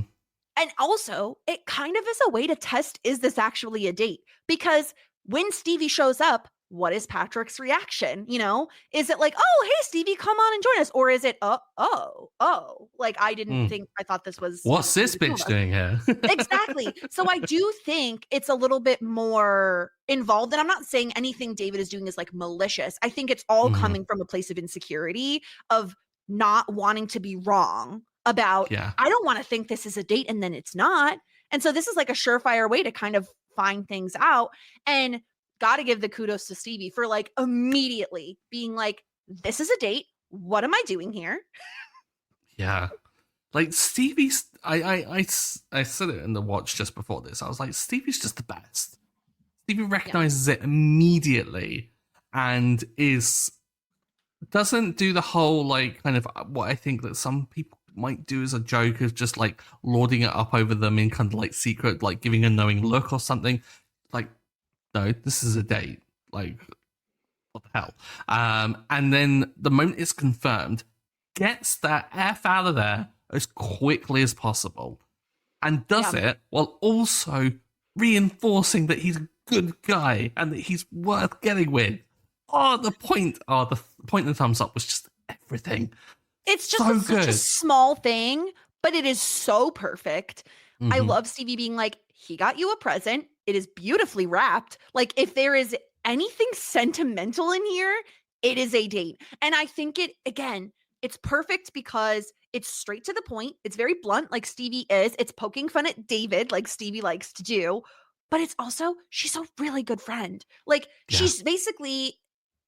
and also, it kind of is a way to test, is this actually a date? Because when Stevie shows up, what is Patrick's reaction? You know, is it like, oh, hey, Stevie, come on and join us? Or is it, like, I didn't think, I thought this was. What's this bitch doing here? Exactly. So I do think it's a little bit more involved. And I'm not saying anything David is doing is like malicious. I think it's all coming from a place of insecurity, of not wanting to be wrong about, I don't want to think this is a date and then it's not. And so this is like a surefire way to kind of find things out. And got to give the kudos to Stevie for like immediately being like, this is a date. What am I doing here? Yeah. Like Stevie's, I said it in the watch just before this. I was like, Stevie's just the best. Stevie recognizes it immediately and doesn't do the whole like kind of what I think that some people might do as a joke of just like lording it up over them in kind of like secret, like giving a knowing look or something. Like, no, this is a date. Like, what the hell? And then the moment it's confirmed, gets the F out of there as quickly as possible and does it while also reinforcing that he's a good guy and that he's worth getting with. The point of the thumbs up was just everything. It's just such a small thing, but it is so perfect. I love Stevie being like, he got you a present. It is beautifully wrapped. Like, if there is anything sentimental in here, it is a date. And I think it's perfect because it's straight to the point. It's very blunt, like Stevie is. It's poking fun at David, like Stevie likes to do. But it's also, she's a really good friend. Like, she's basically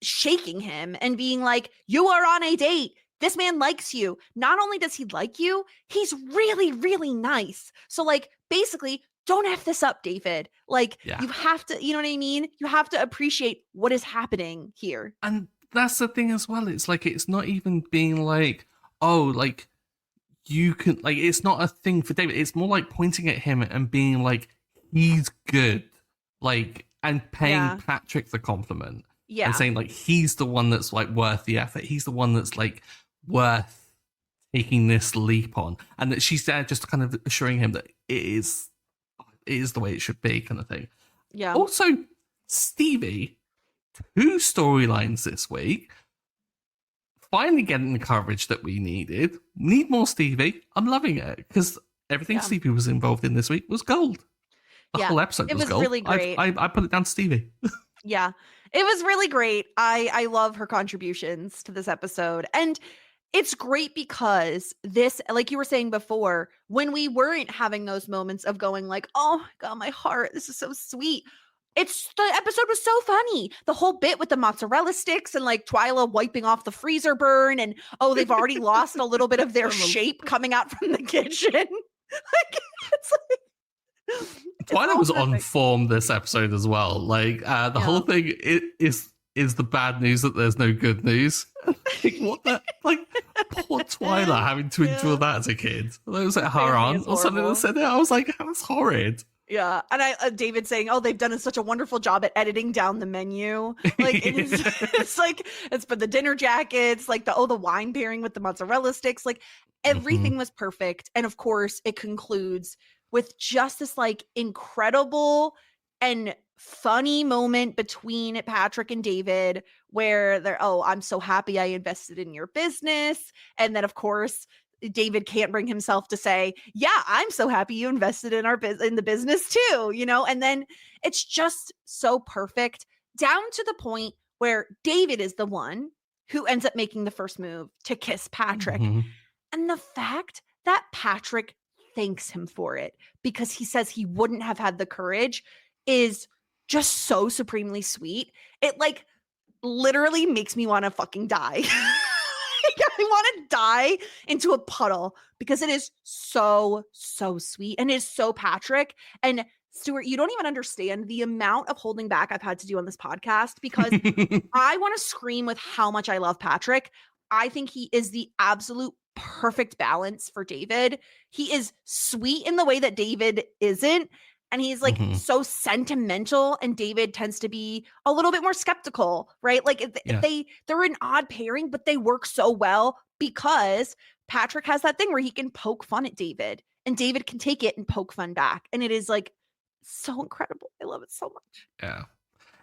shaking him and being like, you are on a date. This man likes you. Not only does he like you, he's really, really nice. So like, basically, don't F this up, David. Like, you have to, you know what I mean? You have to appreciate what is happening here. And that's the thing as well. It's like, it's not even being like, oh, like, you can, like, it's not a thing for David. It's more like pointing at him and being like, he's good, like, and paying Patrick the compliment. Yeah. And saying, like, he's the one that's, like, worth the effort. He's the one that's, like, worth taking this leap on. And that she's there just kind of assuring him that it is the way it should be, kind of thing. Yeah. Also, Stevie, 2 storylines this week. Finally getting the coverage that we needed. Need more Stevie. I'm loving it because everything Stevie was involved in this week was gold. The whole episode was gold. Really great. I put it down to Stevie. Yeah, it was really great. I love her contributions to this episode. And it's great because this, like you were saying before, when we weren't having those moments of going like, oh my God, my heart, this is so sweet. The episode was so funny. The whole bit with the mozzarella sticks and like Twyla wiping off the freezer burn and they've already lost a little bit of their shape coming out from the kitchen. Like it's like Twyla was on form this episode as well. Like the whole thing is the bad news that there's no good news. Like, what the poor Twyla having to endure that as a kid. It was like her aunt or something that said it. I was like, that's horrid. Yeah, and David saying, "Oh, they've done such a wonderful job at editing down the menu. Like it's like it's for the dinner jackets, like the wine pairing with the mozzarella sticks. Like everything was perfect, and of course, it concludes with just this like incredible and funny moment between Patrick and David, where they're, "Oh, I'm so happy I invested in your business," and then of course, David can't bring himself to say, "Yeah, I'm so happy you invested in in the business too," you know? And then it's just so perfect down to the point where David is the one who ends up making the first move to kiss Patrick. And the fact that Patrick thanks him for it because he says he wouldn't have had the courage is just so supremely sweet. It like literally makes me want to fucking die. I want to die into a puddle because it is so sweet and it is so Patrick. And Stuart, you don't even understand the amount of holding back I've had to do on this podcast because I want to scream with how much I love Patrick. I think he is the absolute perfect balance for David. He is sweet in the way that David isn't. And he's like so sentimental, and David tends to be a little bit more skeptical, right? Like they're an odd pairing, but they work so well because Patrick has that thing where he can poke fun at David, and David can take it and poke fun back, and it is like so incredible. I love it so much. Yeah,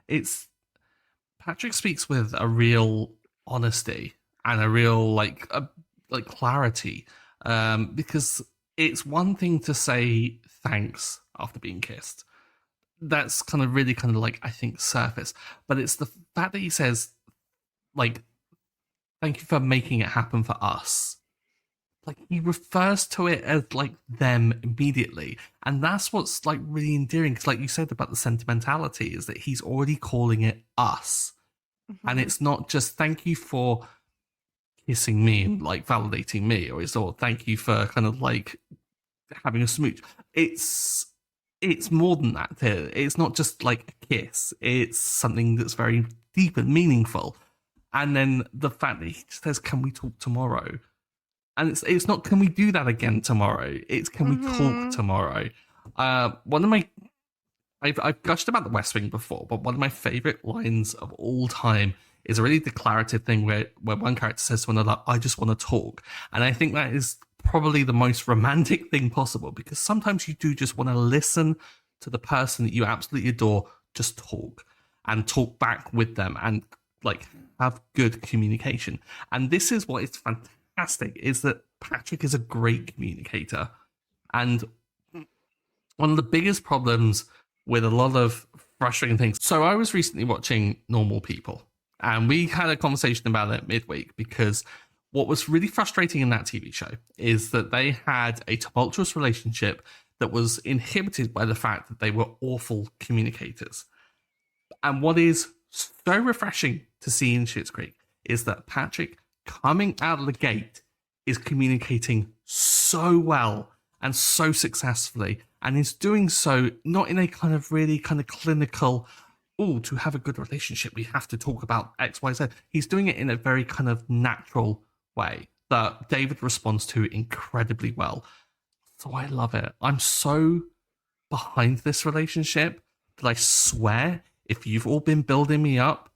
it's Patrick speaks with a real honesty and a real like clarity, because it's one thing to say thanks after being kissed. That's kind of really kind of like, I think, surface. But it's the fact that he says, like, thank you for making it happen for us. Like, he refers to it as, like, them immediately. And that's what's, like, really endearing. Because, like you said about the sentimentality, is that he's already calling it us. And it's not just thank you for kissing me, like, validating me. Or thank you for kind of, like, having a smooch. It's more than that. It's not just like a kiss. It's something that's very deep and meaningful. And then the fact that he says, "Can we talk tomorrow?" And it's not, "Can we do that again tomorrow?" It's, "Can we talk tomorrow?" One of my, I've gushed about The West Wing before, but one of my favorite lines of all time is a really declarative thing where one character says to another, "I just want to talk." And I think that is probably the most romantic thing possible, because sometimes you do just want to listen to the person that you absolutely adore just talk and talk back with them and like have good communication. And this is what is fantastic, is that Patrick is a great communicator. And one of the biggest problems with a lot of frustrating things. So I was recently watching Normal People, and we had a conversation about it midweek, because what was really frustrating in that TV show is that they had a tumultuous relationship that was inhibited by the fact that they were awful communicators. And what is so refreshing to see in Schitt's Creek is that Patrick, coming out of the gate, is communicating so well and so successfully, and is doing so not in a kind of really kind of clinical, to have a good relationship, we have to talk about X, Y, Z. He's doing it in a very kind of natural way that David responds to incredibly well. So I love it. I'm so behind this relationship that I swear if you've all been building me up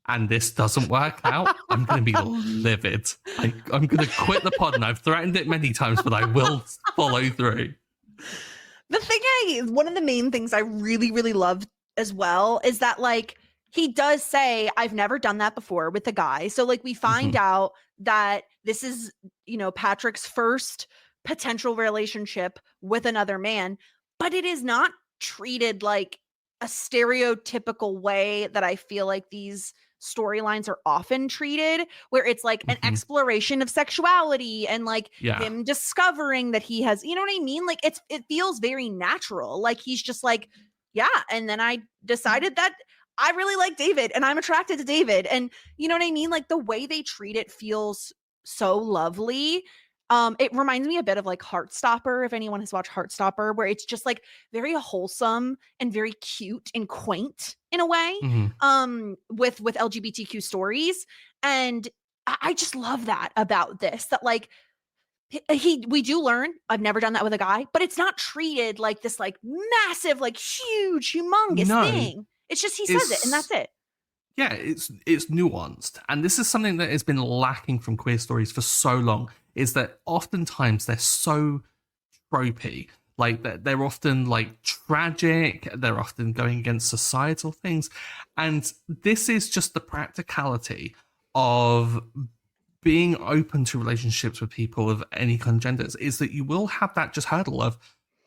and this doesn't work out, I'm going to be livid. I'm going to quit the pod, and I've threatened it many times, but I will follow through. One of the main things I really, really love as well is that, like, he does say, I've never done that before with a guy. So, like, we find out that this is, you know, Patrick's first potential relationship with another man, but it is not treated like a stereotypical way that I feel like these storylines are often treated, where it's like an exploration of sexuality and like him discovering that he has, you know what I mean? Like it feels very natural. Like he's just like, yeah. And then I decided that I really like David and I'm attracted to David. And you know what I mean? Like the way they treat it feels so lovely. It reminds me a bit of like Heartstopper, if anyone has watched Heartstopper, where it's just like very wholesome and very cute and quaint in a way, with LGBTQ stories. And I just love that about this, that like we do learn, I've never done that with a guy, but it's not treated like this like massive, like huge, humongous thing. It's just, he says it and that's it. Yeah, it's nuanced. And this is something that has been lacking from queer stories for so long, is that oftentimes they're so tropey. Like they're often like tragic, they're often going against societal things. And this is just the practicality of being open to relationships with people of any kind of genders, is that you will have that just hurdle of,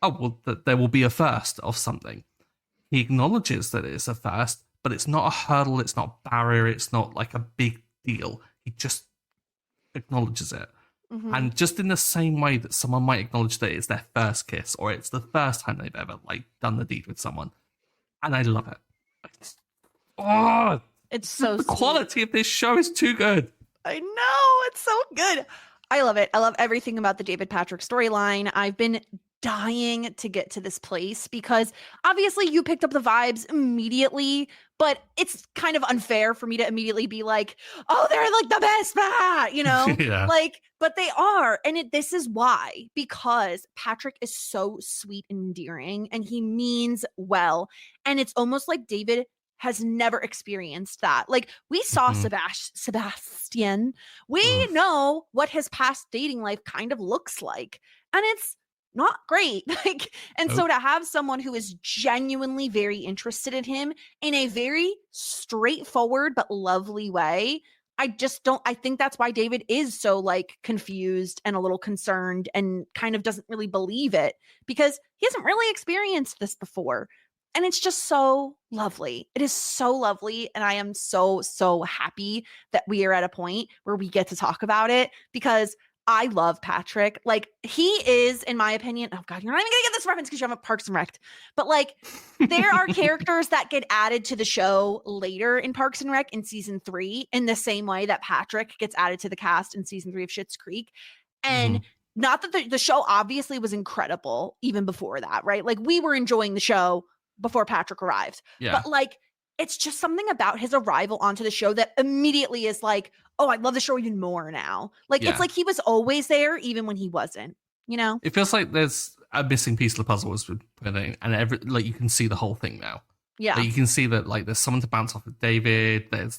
oh, well, that there will be a first of something. He acknowledges that it's a first, but it's not a hurdle, it's not a barrier, it's not like a big deal. He just acknowledges it. And just in the same way that someone might acknowledge that it's their first kiss or it's the first time they've ever like done the deed with someone. And I love it. It's so the quality of this show is too good. I know, it's so good. I love it. I love everything about the David Patrick storyline. I've been dying to get to this place because obviously you picked up the vibes immediately, but it's kind of unfair for me to immediately be like, oh, they're like the best, you know, like, but they are. And this is why, because Patrick is so sweet and endearing and he means well. And it's almost like David has never experienced that. Like we saw Sebastian. We know what his past dating life kind of looks like. And it's not great. Like, and so to have someone who is genuinely very interested in him in a very straightforward but lovely way, I think that's why David is so like confused and a little concerned and kind of doesn't really believe it, because he hasn't really experienced this before. And it's just so lovely. It is so lovely. And I am so, so happy that we are at a point where we get to talk about it, because I love Patrick. Like he is, in my opinion, oh God, you're not even gonna get this reference because you haven't Parks and Rec. But like there are characters that get added to the show later in Parks and Rec in season 3 in the same way that Patrick gets added to the cast in season 3 of Schitt's Creek. And not that the show obviously was incredible even before that, right? Like we were enjoying the show before Patrick arrived. But like it's just something about his arrival onto the show that immediately is like, oh, I love the show even more now. Like it's like he was always there even when he wasn't, you know? It feels like there's a missing piece of the puzzle was putting, and like you can see the whole thing now. Yeah. Like, you can see that like there's someone to bounce off of David. There's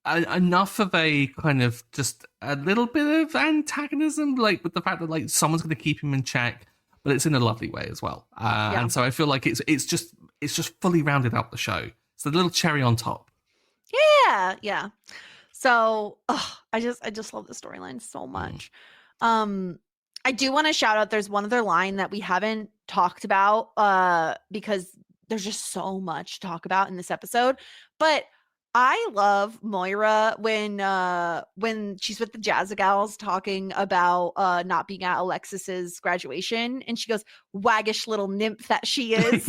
enough of a kind of just a little bit of antagonism, like with the fact that like someone's going to keep him in check, but it's in a lovely way as well. And so I feel like it's just fully rounded out the show. It's a little cherry on top. Yeah. So I just love the storyline so much. I do want to shout out, there's one other line that we haven't talked about because there's just so much to talk about in this episode. But I love Moira when she's with the Jazzagals talking about not being at Alexis's graduation, and she goes, "Waggish little nymph that she is."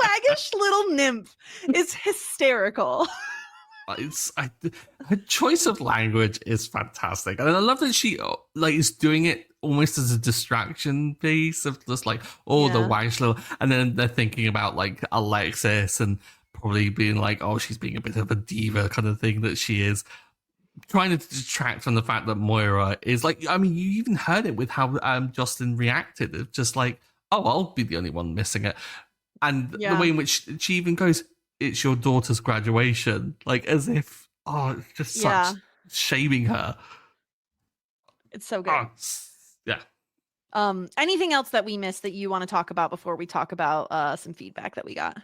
Waggish little nymph is hysterical. Her choice of language is fantastic, and I love that she like is doing it almost as a distraction piece of just like, the waggish little, and then they're thinking about like Alexis and probably being like, oh, she's being a bit of a diva kind of thing that she is. trying to detract from the fact that Moira is like, I mean, you even heard it with how Jocelyn reacted. It's just like, oh, I'll be the only one missing it. And the way in which she even goes, it's your daughter's graduation. Like, as if, it's just such shaming her. It's so good. Yeah. Anything else that we missed that you want to talk about before we talk about some feedback that we got?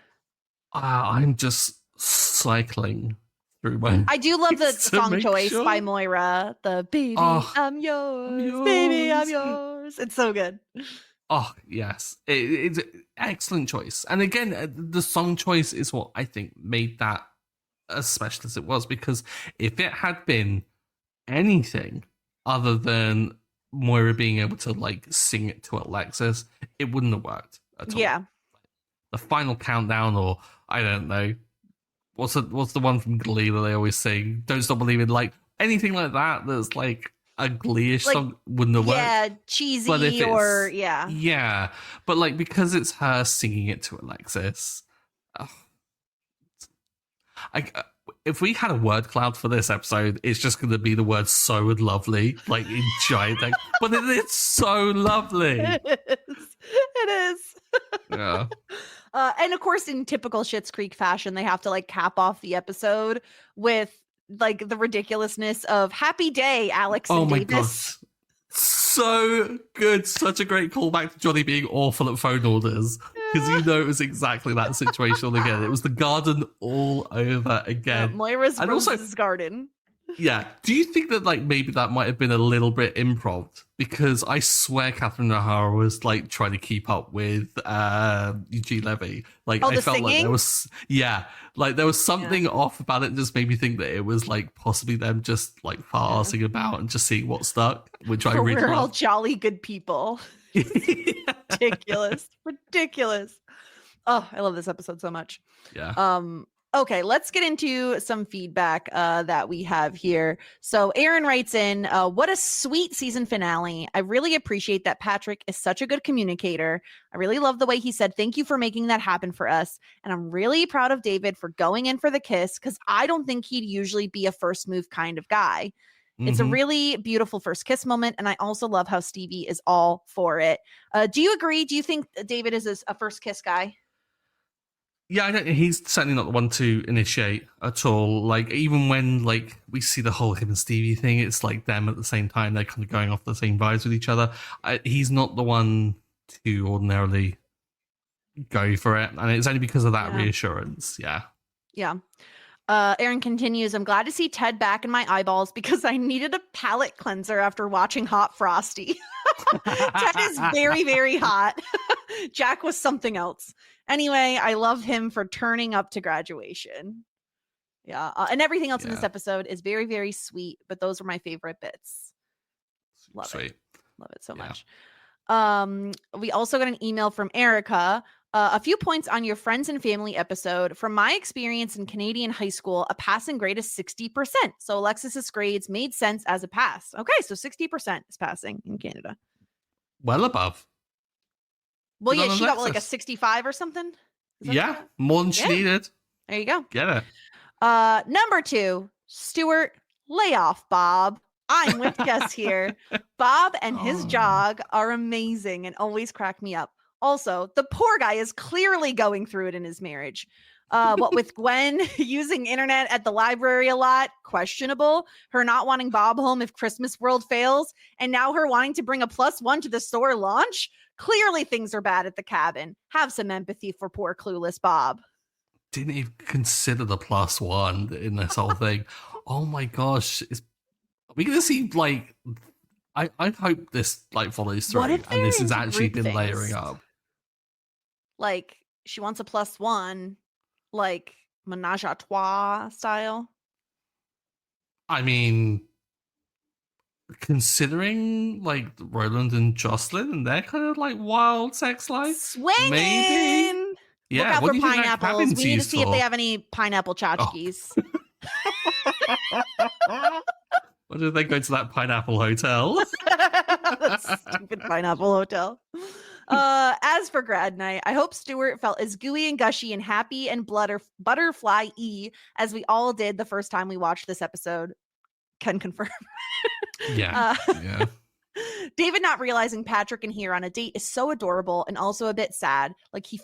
I'm just cycling through my. I do love the song choice by Moira. The baby, I'm yours, baby, I'm yours. It's so good. Oh, yes. It's an excellent choice. And again, the song choice is what I think made that as special as it was. Because if it had been anything other than Moira being able to like sing it to Alexis, it wouldn't have worked at all. Yeah. The final countdown, or I don't know, what's the one from Glee that they always sing? Don't Stop Believing. Like anything like that that's like a Glee-ish song wouldn't have worked. Yeah, cheesy or yeah. But like because it's her singing it to Alexis, if we had a word cloud for this episode, it's just going to be the word "so" and "lovely," like in giant. But it's so lovely. It is. Yeah. And of course, in typical Schitt's Creek fashion, they have to like cap off the episode with like the ridiculousness of "Happy Day, Alex and Davis." Gosh. So good. Such a great callback to Johnny being awful at phone orders. Because you know it was exactly that situation again. It was the garden all over again. Moira's Rose's garden. Yeah. Do you think that like maybe that might have been a little bit improv? Because I swear Catherine O'Hara was like trying to keep up with Eugene Levy. Like I felt singing? like there was there was something off about it. Just made me think that it was like possibly them just like farting about and just seeing what stuck, which I really We're all loved. jolly good people. Ridiculous. Oh, I love this episode so much. Yeah. Okay, let's get into some feedback that we have here. So Aaron writes in, what a sweet season finale. I really appreciate that Patrick is such a good communicator. I really love the way he said, thank you for making that happen for us. And I'm really proud of David for going in for the kiss because I don't think he'd usually be a first move kind of guy. It's a really beautiful first kiss moment. And I also love how Stevie is all for it. Do you agree? Do you think David is a first kiss guy? Yeah, he's certainly not the one to initiate at all. Like, even when, like, we see the whole him and Stevie thing, it's like them at the same time. They're kind of going off the same vibes with each other. He's not the one to ordinarily go for it. And it's only because of that reassurance. Yeah. Yeah. Aaron continues, I'm glad to see Ted back in my eyeballs because I needed a palate cleanser after watching Hot Frosty. Ted is very, very hot. Jack was something else. Anyway, I love him for turning up to graduation. Yeah. And everything else in this episode is very, very sweet, but those were my favorite bits. Love it so much. We also got an email from Erica. A few points on your friends and family episode. From my experience in Canadian high school, a passing grade is 60%. So Alexis's grades made sense as a pass. Okay, so 60% is passing in Canada. Well above. Well, yeah, she got like a 65 or something. Yeah, more than she needed. There you go. Get it. Number 2, Stuart, lay off, Bob. I'm with Jess here. Bob and his jog are amazing and always crack me up. Also, the poor guy is clearly going through it in his marriage. What with Gwen using internet at the library a lot, questionable. Her not wanting Bob home if Christmas World fails, and now her wanting to bring a +1 to the store launch. Clearly things are bad at the cabin. Have some empathy for poor clueless Bob. Didn't even consider the +1 in this whole thing. Oh my gosh. Are we going to see, like, I hope this, like, follows through and this has actually been layering up. Like, she wants a +1, like, menage a trois style. I mean, considering, like, Roland and Jocelyn and their kind of, like, wild sex life. Swinging! Maybe. Yeah, look out for pineapples. We need to see if they have any pineapple tchotchkes. What did they go to that pineapple hotel? Stupid pineapple hotel. As for grad night, I hope Stuart felt as gooey and gushy and happy and butterfly-y as we all did the first time we watched this episode. can confirm. Yeah. Yeah. David not realizing Patrick and here on a date is so adorable and also a bit sad. Like he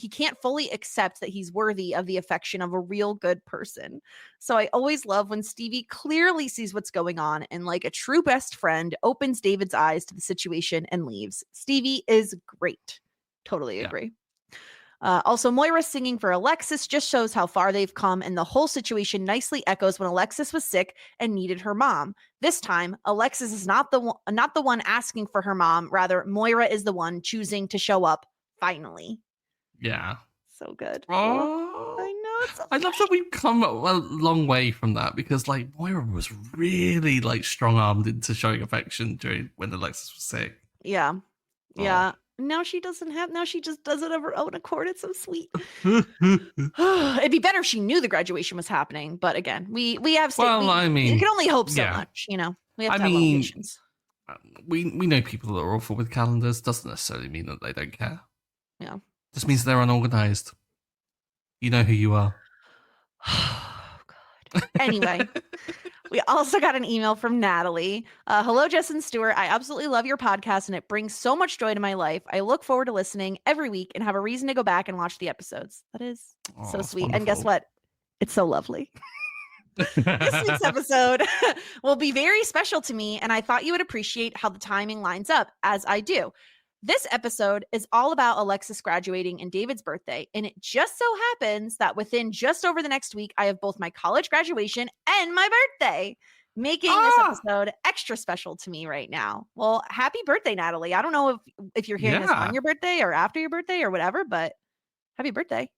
can't fully accept that he's worthy of the affection of a real good person. So I always love when Stevie clearly sees what's going on and like a true best friend opens David's eyes to the situation and leaves. Stevie is great. Totally agree. Also, Moira singing for Alexis just shows how far they've come, and the whole situation nicely echoes when Alexis was sick and needed her mom. This time, Alexis is not the one asking for her mom. Rather, Moira is the one choosing to show up. Finally, Yeah. so good. Oh, I know. It's so I love that we've come a long way from that because, like, Moira was really like strong-armed into showing affection during when Alexis was sick. Yeah. Now she doesn't have. Now she just does it of her own accord. It's so sweet. It'd be better if she knew the graduation was happening. But again, we have. I mean, you can only hope so much. You know, we have to have a little patience. We know people that are awful with calendars. Doesn't necessarily mean that they don't care. Yeah, just means they're unorganized. You know who you are. Oh God. Anyway. We also got an email from Natalie. Hello, Jess and Stuart. I absolutely love your podcast and it brings so much joy to my life. I look forward to listening every week and have a reason to go back and watch the episodes. That is so sweet. Wonderful. And guess what? It's so lovely. This week's episode will be very special to me, and I thought you would appreciate how the timing lines up, as I do. This episode is all about Alexis graduating and David's birthday, and it just so happens that within just over the next week, I have both my college graduation and my birthday, making this episode extra special to me right now. Well, happy birthday, Natalie. I don't know if you're hearing this on your birthday or after your birthday or whatever, but happy birthday.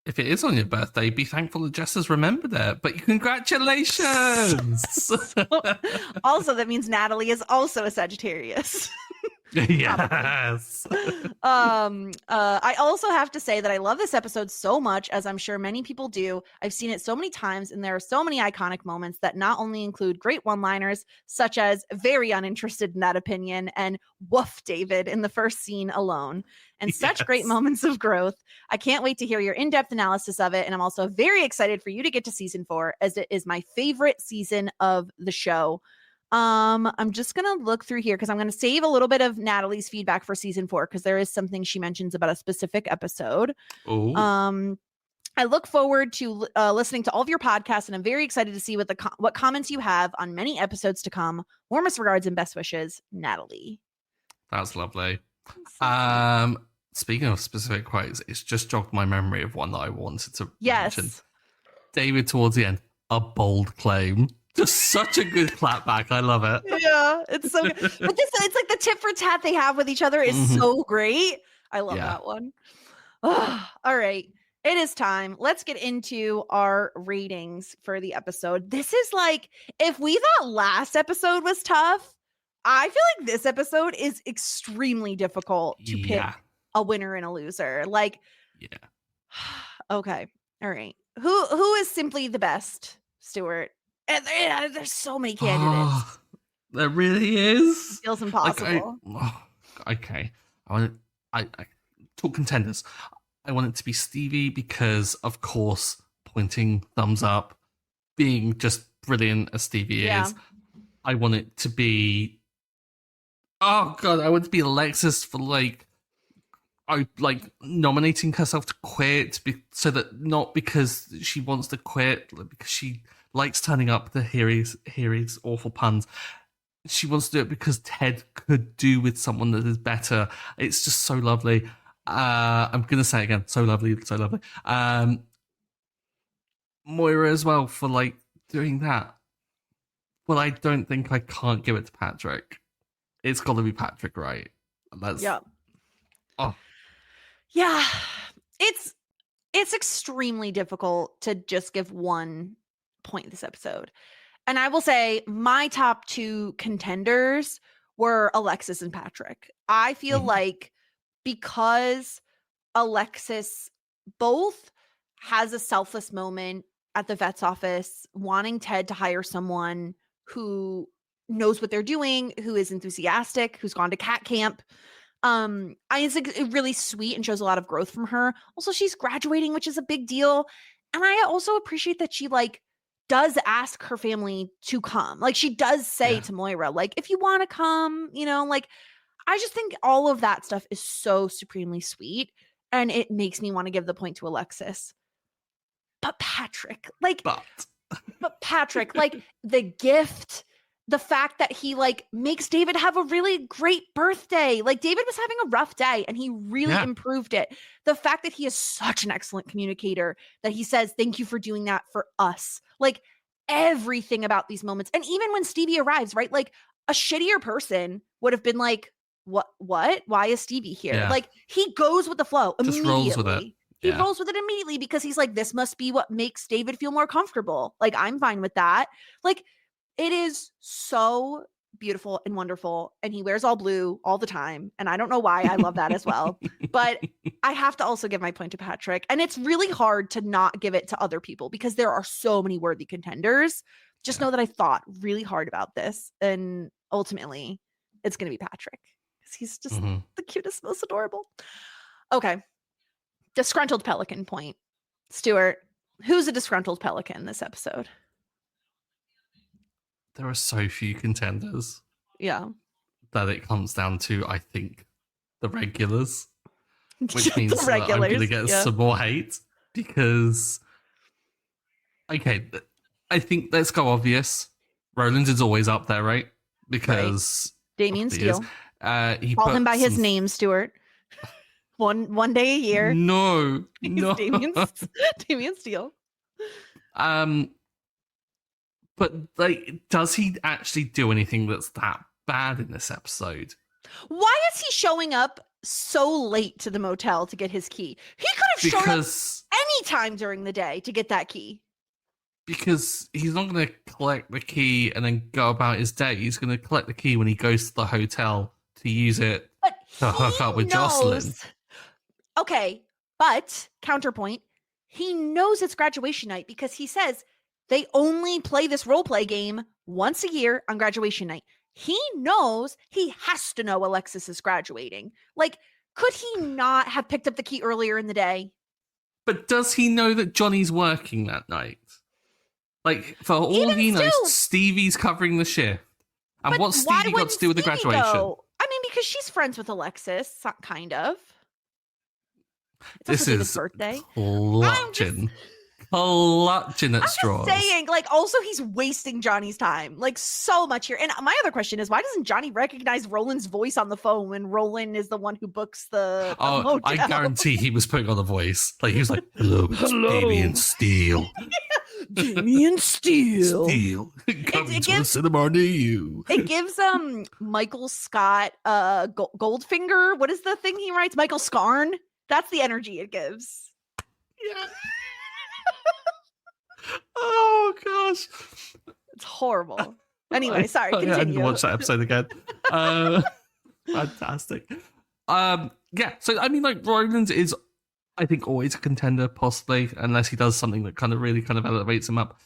If it is on your birthday, be thankful that Jess has remembered it. But congratulations! Also, that means Natalie is also a Sagittarius. Yes. I also have to say that I love this episode so much, as I'm sure many people do. I've seen it so many times, and there are so many iconic moments that not only include great one-liners, such as very uninterested in that opinion and woof David in the first scene alone, and such great moments of growth. I can't wait to hear your in-depth analysis of it, and I'm also very excited for you to get to season 4, as it is my favorite season of the show. I'm just gonna look through here because I'm gonna save a little bit of Natalie's feedback for season 4 because there is something she mentions about a specific episode. Ooh. I look forward to listening to all of your podcasts, and I'm very excited to see what comments you have on many episodes to come. Warmest regards and best wishes, Natalie. That's lovely. Speaking of specific quotes, it's just jogged my memory of one that I wanted to mention. David towards the end, a bold claim. Just such a good clapback. I love it. Yeah, it's so good. But it's like the tit for tat they have with each other is so great. I love that one. All right. It is time. Let's get into our ratings for the episode. This is like, if we thought last episode was tough, I feel like this episode is extremely difficult to pick a winner and a loser. Like, okay. All right. Who is simply the best, Stuart? And there's so many candidates. There really is. It feels impossible. Okay. I talk contenders. I want it to be Stevie because, of course, pointing thumbs up, being just brilliant as Stevie is. I want it to be. Oh God! I want it to be Alexis for nominating herself to quit, so that not because she wants to quit, because she likes turning up to hear his awful puns. She wants to do it because Ted could do with someone that is better. It's just so lovely. I'm going to say it again. So lovely, so lovely. Moira as well for doing that. Well, I don't think I can't give it to Patrick. It's got to be Patrick, right? That's Yeah. It's extremely difficult to just give one point this episode. And I will say my top 2 contenders were Alexis and Patrick. I feel like because Alexis both has a selfless moment at the vet's office, wanting Ted to hire someone who knows what they're doing, who is enthusiastic, who's gone to cat camp. It's really sweet and shows a lot of growth from her. Also, she's graduating, which is a big deal. And I also appreciate that she does ask her family to come. Like, she does say to Moira, like, if you want to come, you know, like, I just think all of that stuff is so supremely sweet. And it makes me want to give the point to Alexis. But Patrick, like, but Patrick, like, the gift, the fact that he, like, makes David have a really great birthday. Like, David was having a rough day and he really improved it. The fact that he is such an excellent communicator, that he says, thank you for doing that for us. Like, everything about these moments. And even when Stevie arrives, right? Like, a shittier person would have been like, what? Why is Stevie here? Yeah. Like, he goes with the flow immediately. Just rolls with it. He rolls with it immediately because he's like, this must be what makes David feel more comfortable. Like, I'm fine with that. Like, it is so beautiful and wonderful. And he wears all blue all the time. And I don't know why. I love that as well. But I have to also give my point to Patrick. And it's really hard to not give it to other people because there are so many worthy contenders. Just know that I thought really hard about this. And ultimately, it's going to be Patrick. Because he's just the cutest, most adorable. Okay. Disgruntled pelican point. Stuart, who's a disgruntled pelican this episode? There are so few contenders. Yeah. That it comes down to, I think, the regulars. Which means the that I'm regulars, going to get some more hate. Because, okay, I think let's go obvious. Roland is always up there, right? Because Damian Steele. He call him by his name, Stuart. One day a year. No. Damian Steele. But like, does he actually do anything that's that bad in this episode? Why is he showing up so late to the motel to get his key? He could have shown up any time during the day to get that key. Because he's not going to collect the key and then go about his day. He's going to collect the key when he goes to the hotel to use it to hook up with Jocelyn. Okay, but counterpoint, he knows it's graduation night because he says they only play this role play game once a year on graduation night. He knows he has to know Alexis is graduating. Like, could he not have picked up the key earlier in the day? But does he know that Johnny's working that night? Like, for all he knows, Stevie's covering the shift. And what's Stevie got to do with the graduation? I mean, because she's friends with Alexis, kind of. This is birthday. Clutching at straws. I'm saying, like, also he's wasting Johnny's time, like, so much here. And my other question is, why doesn't Johnny recognize Roland's voice on the phone when Roland is the one who books the motel? I guarantee he was putting on the voice. Like, he was like, hello, it's Damian Steele. Damian Steele. Come to a cinema near you. It gives Michael Scott Goldfinger. What is the thing he writes? Michael Scarn. That's the energy it gives. Yeah. Oh gosh, it's horrible. Anyway, sorry. Continue. I didn't watch that episode again. Fantastic. Yeah. So I mean, like, Roland is, I think, always a contender, possibly, unless he does something that kind of really kind of elevates him up.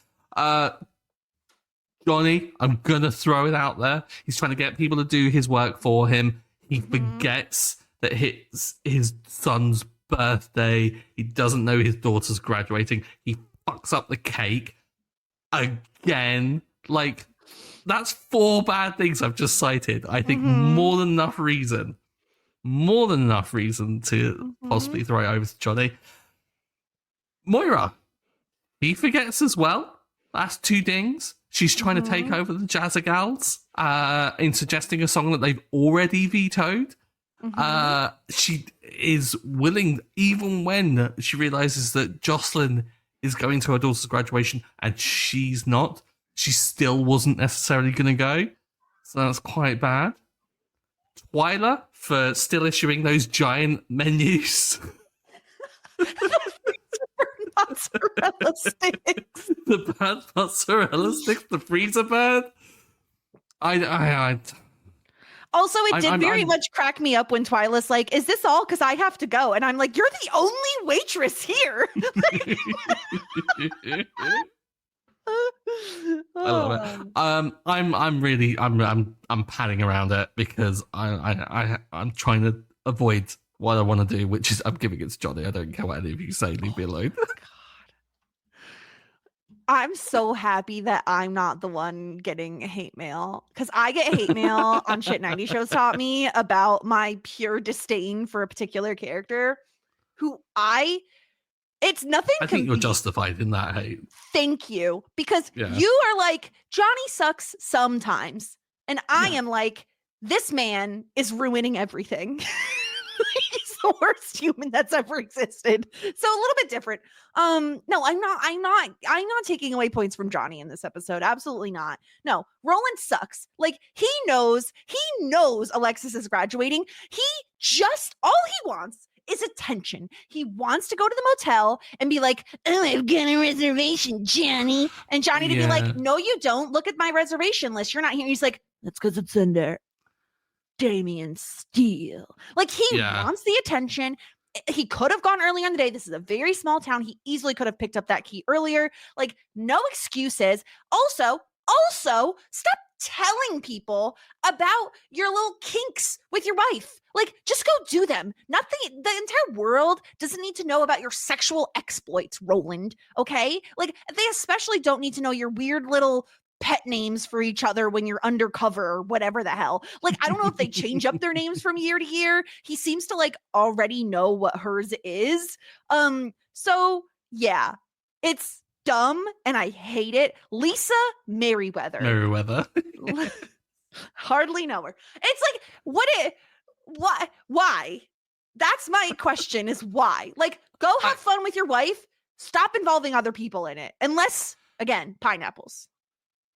Johnny, I'm gonna throw it out there. He's trying to get people to do his work for him. He forgets that his son's birthday. He doesn't know his daughter's graduating. He fucks up the cake again. Like, that's 4 bad things I've just cited. I think more than enough reason to possibly throw it over to Johnny. Moira, he forgets as well. That's 2 dings. She's trying to take over the Jazzagals in suggesting a song that they've already vetoed. She is willing, even when she realizes that Jocelyn is going to her daughter's graduation and she's not, she still wasn't necessarily going to go. So that's quite bad. Twyla for still issuing those giant menus. Mozzarella sticks. The bad mozzarella sticks, the freezer bird. Also, it did very much crack me up when Twyla's like, is this all? Because I have to go. And I'm like, you're the only waitress here. I love it. I'm padding around it because I'm trying to avoid what I want to do, which is I'm giving it to Johnny. I don't care what any of you say. Leave me alone. I'm so happy that I'm not the one getting hate mail, because I get hate mail on Shit 90 Shows Taught Me about my pure disdain for a particular character who it's nothing. I think you're justified in that hate. Thank you. Because Yeah. you are like, Johnny sucks sometimes. And I am like, this man is ruining everything. He's the worst human that's ever existed. So a little bit different. No, I'm not taking away points from Johnny in this episode. Absolutely not. No, Roland sucks. Like, he knows Alexis is graduating. All he wants is attention. He wants to go to the motel and be like, oh, I've got a reservation, Johnny. And Johnny to be like, no, you don't. Look at my reservation list. You're not here. He's like, that's because it's under Damian Steele. Like, he wants the attention. He could have gone earlier in the day. This is a very small town. He easily could have picked up that key earlier. Like, no excuses. Also, stop telling people about your little kinks with your wife. Like, just go do them. The entire world doesn't need to know about your sexual exploits, Roland. Okay? Like, they especially don't need to know your weird little pet names for each other when you're undercover or whatever the hell. Like, I don't know if they change up their names from year to year. He seems to like already know what hers is. So yeah, it's dumb and I hate it. Lisa Merriweather. Hardly know her. It's like, why? That's my question, is why? Like, go have fun with your wife. Stop involving other people in it. Unless, again, pineapples.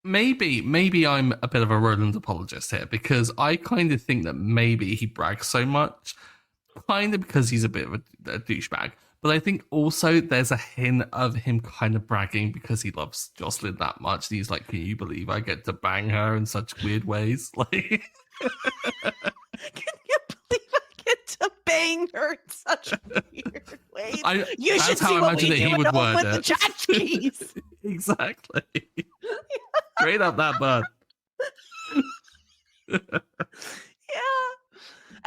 Maybe I'm a bit of a Roland apologist here, because I kind of think that maybe he brags so much, kind of because he's a bit of a douchebag. But I think also there's a hint of him kind of bragging because he loves Jocelyn that much. And he's like, can you believe I get to bang her in such weird ways? Like, can you believe I get to bang her in such weird ways? You should see what we do at home with the tchotchkes. Exactly. Straight up that butt. Yeah.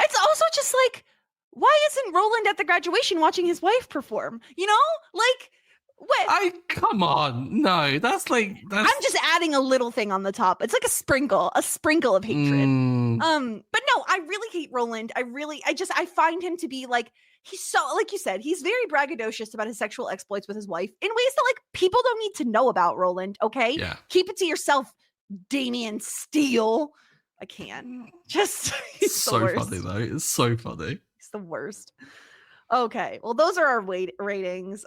It's also just like, why isn't Roland at the graduation watching his wife perform? You know? Like, what? Come on. No, that's I'm just adding a little thing on the top. It's like a sprinkle of hatred. But no, I really hate Roland. I find him to be like, he's so, like you said, he's very braggadocious about his sexual exploits with his wife in ways that, like, people don't need to know about, Roland. Okay? Yeah. Keep it to yourself, Damian Steele. I can't. Just, he's so funny though. It's so funny. He's the worst. Okay. Well, those are our ratings.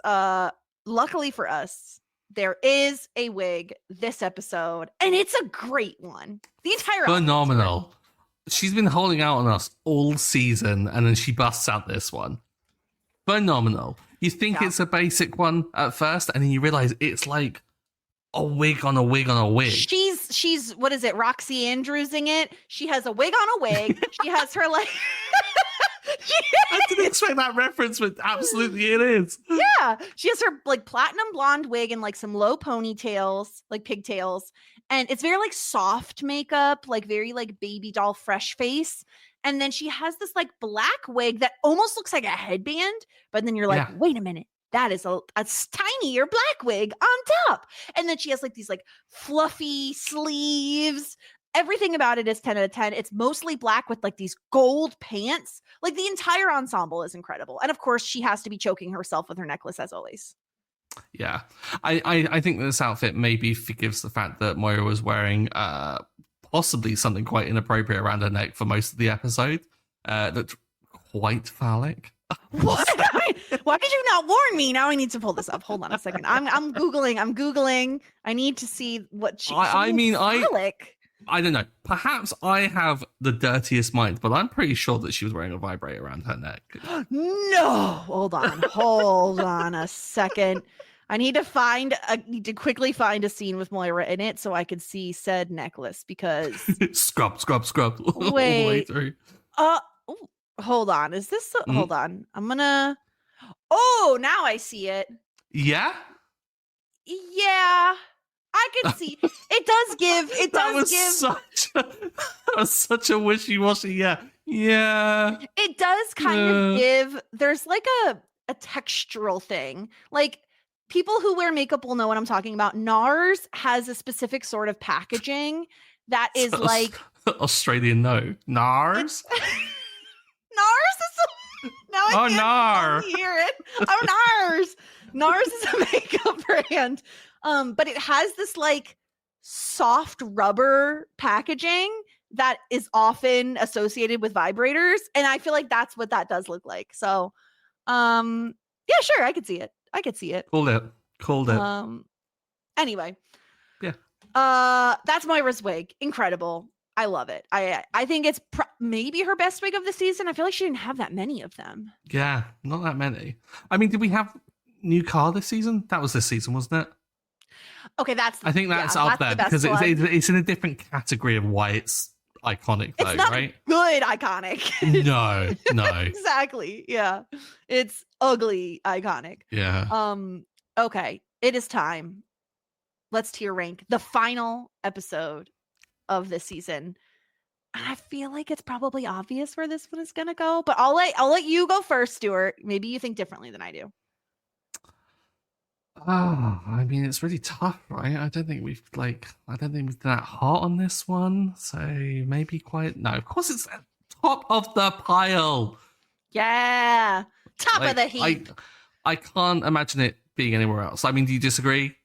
Luckily for us, there is a wig this episode, and it's a great one. The entire phenomenal. She's been holding out on us all season, and then she busts out this one. Phenomenal. You think it's a basic one at first, and then you realize it's like a wig on a wig on a wig. She's what is it? Roxy Andrewsing it. She has a wig on a wig. She has her like. I didn't expect that reference, but absolutely it is. Yeah, she has her like platinum blonde wig and like some low ponytails, like pigtails, and it's very like soft makeup, like very like baby doll fresh face. And then she has this like black wig that almost looks like a headband, but then you're like, wait a minute, that is a tinier black wig on top. And then she has like these like fluffy sleeves. Everything about it is 10 out of 10. It's mostly black with like these gold pants. Like, the entire ensemble is incredible. And of course, she has to be choking herself with her necklace as always. Yeah. I think this outfit maybe forgives the fact that Moira was wearing possibly something quite inappropriate around her neck for most of the episode. Looked quite phallic. What? Why did you not warn me? Now I need to pull this up. Hold on a second. I'm Googling. I need to see what she phallic. I don't know. Perhaps I have the dirtiest mind, but I'm pretty sure that she was wearing a vibrator around her neck. No. Hold on a second. I need to quickly find a scene with Moira in it so I can see said necklace, because scrub all the way through. Hold on. Is this hold on. I'm gonna now I see it. Yeah? Yeah. I can see it that was such a wishy-washy yeah. It does kind of give, there's like a textural thing. Like, people who wear makeup will know what I'm talking about. NARS has a specific sort of packaging that is like Australian NARS. NARS is now I can't NAR. hear it. Oh, NARS. NARS is a makeup brand. But it has this like soft rubber packaging that is often associated with vibrators, and I feel like that's what that does look like. So, yeah, sure, I could see it. Called it. Anyway, yeah. That's Moira's wig. Incredible. I love it. I think it's maybe her best wig of the season. I feel like she didn't have that many of them. Yeah, not that many. I mean, did we have new car this season? That was this season, wasn't it? Okay, I think that's up there because it's in a different category of why it's iconic, though, it's not right? Good iconic. No. Exactly. Yeah. It's ugly iconic. Yeah. Okay, it is time. Let's tier rank the final episode of this season. I feel like it's probably obvious where this one is gonna go, but I'll let you go first, Stuart. Maybe you think differently than I do. Oh, I mean, it's really tough, right? I don't think we've done that hot on this one. So maybe no, of course it's at top of the pile. Yeah. Top of the heap. I can't imagine it being anywhere else. I mean, do you disagree?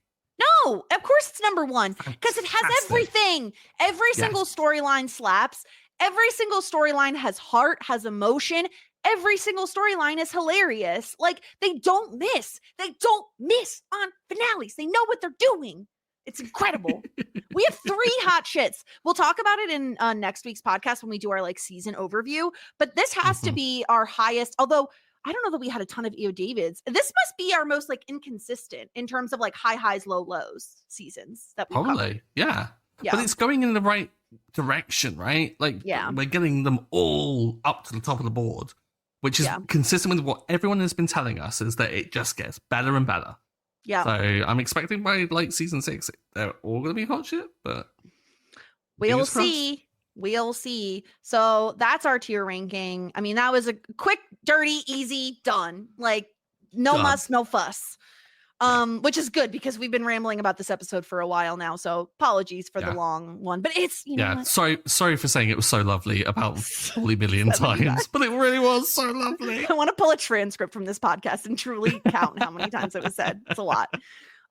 No, of course it's number one because it has everything. Every single storyline slaps. Every single storyline has heart, has emotion. Every single storyline is hilarious. Like, they don't miss. They don't miss on finales. They know what they're doing. It's incredible. We have 3 hot shits. We'll talk about it in next week's podcast when we do our like season overview. But this has to be our highest. Although I don't know that we had a ton of EO Davids. This must be our most like inconsistent in terms of like high highs, low lows seasons that we probably. Yeah. But it's going in the right direction, right? Like, we're getting them all up to the top of the board, which is consistent with what everyone has been telling us, is that it just gets better and better. Yeah. So I'm expecting by like season 6, they're all going to be hot shit, but we'll see. We'll see. So that's our tier ranking. I mean, that was a quick, dirty, easy, done. Like, no muss, no fuss. Which is good because we've been rambling about this episode for a while now. So apologies for the long one, but it's, you know. Sorry for saying it was so lovely about 40 million times, but it really was so lovely. I want to pull a transcript from this podcast and truly count how many times it was said. It's a lot.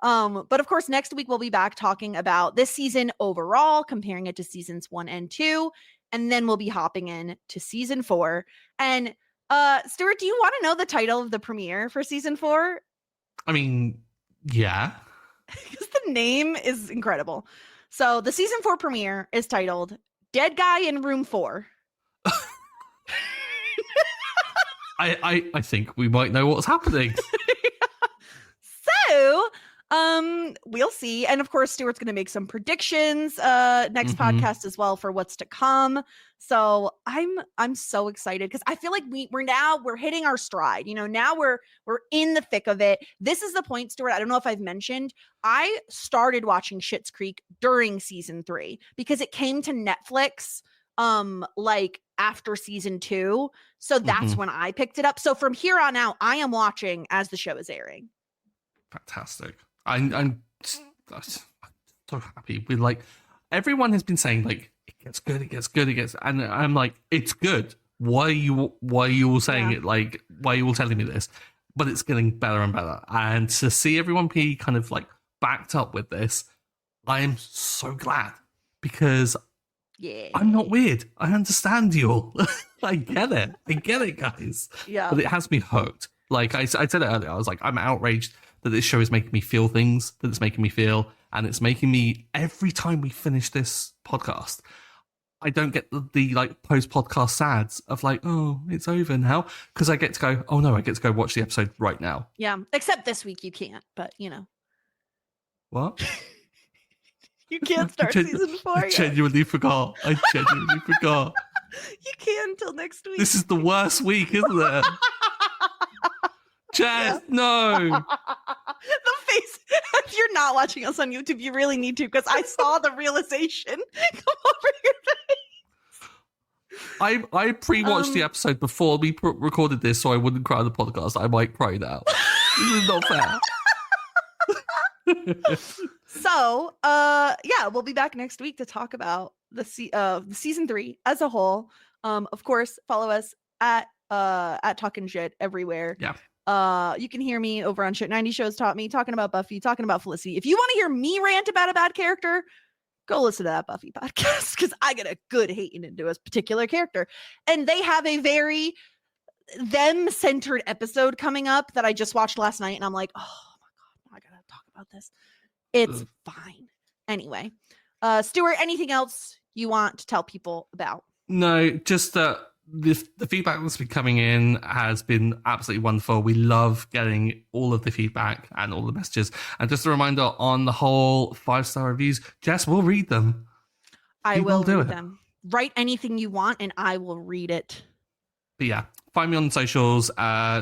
But of course, next week we'll be back talking about this season overall, comparing it to seasons 1 and 2, and then we'll be hopping in to season 4. And Stuart, do you want to know the title of the premiere for season 4? I mean, yeah. Because the name is incredible. So the season 4 premiere is titled Dead Guy in Room 4. I think we might know what's happening. So we'll see. And of course, Stuart's going to make some predictions next podcast as well for what's to come. So I'm so excited because I feel like we're hitting our stride. You know, now we're in the thick of it. This is the point, Stuart. I don't know if I've mentioned, I started watching Schitt's Creek during season 3 because it came to Netflix like after season 2. So that's when I picked it up. So from here on out, I am watching as the show is airing. Fantastic. I'm so happy with, like, everyone has been saying, like, it gets good, and I'm like, it's good. Why are you all saying it? Like, why are you all telling me this? But it's getting better and better. And to see everyone be kind of like backed up with this, I am so glad because I'm not weird. I understand you all. I get it, guys. Yeah. But it has me hooked. Like I said it earlier, I was like, I'm outraged that this show is making me feel things that it's making me feel. And it's making me, every time we finish this podcast, I don't get the like post-podcast sads of like, oh, it's over now. Because I get to go, oh no, I get to go watch the episode right now. Yeah. Except this week you can't, but you know. What? You can't start season 4 I genuinely forgot. You can until next week. This is the worst week, isn't it? Jess, no. The face. If you're not watching us on YouTube, you really need to, because I saw the realization come over your face. I pre-watched the episode before we recorded this, so I wouldn't cry on the podcast. I might cry now. This is not fair. So, we'll be back next week to talk about the season 3 as a whole. Of course, follow us at Talkin' Shit everywhere. Yeah. You can hear me over on Shit 90 Shows Taught Me, talking about Buffy, talking about Felicity. If you want to hear me rant about a bad character, go listen to that Buffy podcast, because I get a good hating into a particular character. And they have a very them-centered episode coming up that I just watched last night, and I'm like, oh my God, I gotta talk about this. It's fine. Anyway, Stuart, anything else you want to tell people about? No, just that the feedback that's been coming in has been absolutely wonderful. We love getting all of the feedback and all the messages. And just a reminder on the whole 5-star reviews, Jess will read them. I will read them. Write anything you want and I will read it. But yeah, find me on socials.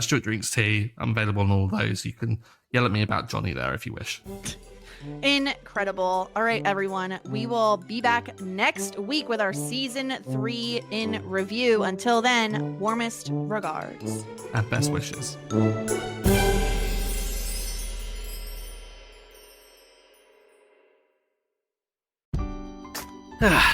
Stuart Drinks Tea. I'm available on all of those. You can yell at me about Johnny there if you wish. Incredible. All right, everyone. We will be back next week with our season 3 in review. Until then, warmest regards. And best wishes.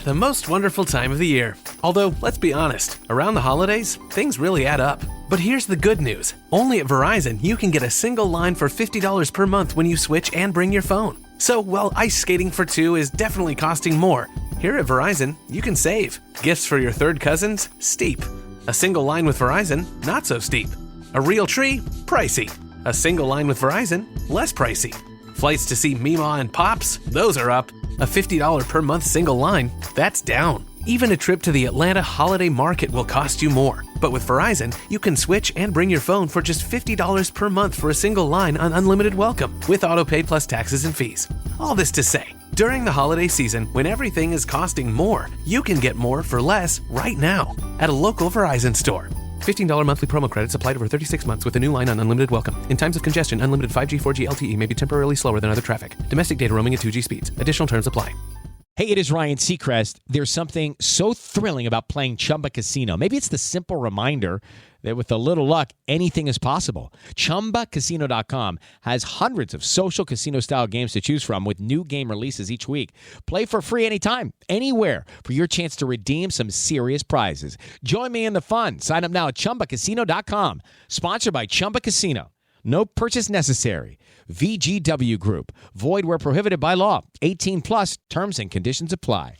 The most wonderful time of the year. Although, let's be honest, around the holidays, things really add up. But here's the good news. Only at Verizon, you can get a single line for $50 per month when you switch and bring your phone. So while ice skating for 2 is definitely costing more, here at Verizon, you can save. Gifts for your third cousins? Steep. A single line with Verizon? Not so steep. A real tree? Pricey. A single line with Verizon? Less pricey. Flights to see Mima and Pops? Those are up. A $50 per month single line? That's down. Even a trip to the Atlanta Holiday Market will cost you more. But with Verizon, you can switch and bring your phone for just $50 per month for a single line on unlimited welcome, with autopay plus taxes and fees. All this to say, during the holiday season, when everything is costing more, you can get more for less right now at a local Verizon store. $15 monthly promo credits applied over 36 months with a new line on unlimited welcome. In times of congestion, unlimited 5G, 4G LTE may be temporarily slower than other traffic. Domestic data roaming at 2G speeds. Additional terms apply. Hey, it is Ryan Seacrest. There's something so thrilling about playing Chumba Casino. Maybe it's the simple reminder that with a little luck, anything is possible. ChumbaCasino.com has hundreds of social casino-style games to choose from with new game releases each week. Play for free anytime, anywhere for your chance to redeem some serious prizes. Join me in the fun. Sign up now at ChumbaCasino.com. Sponsored by Chumba Casino. No purchase necessary. VGW Group. Void where prohibited by law. 18 plus terms and conditions apply.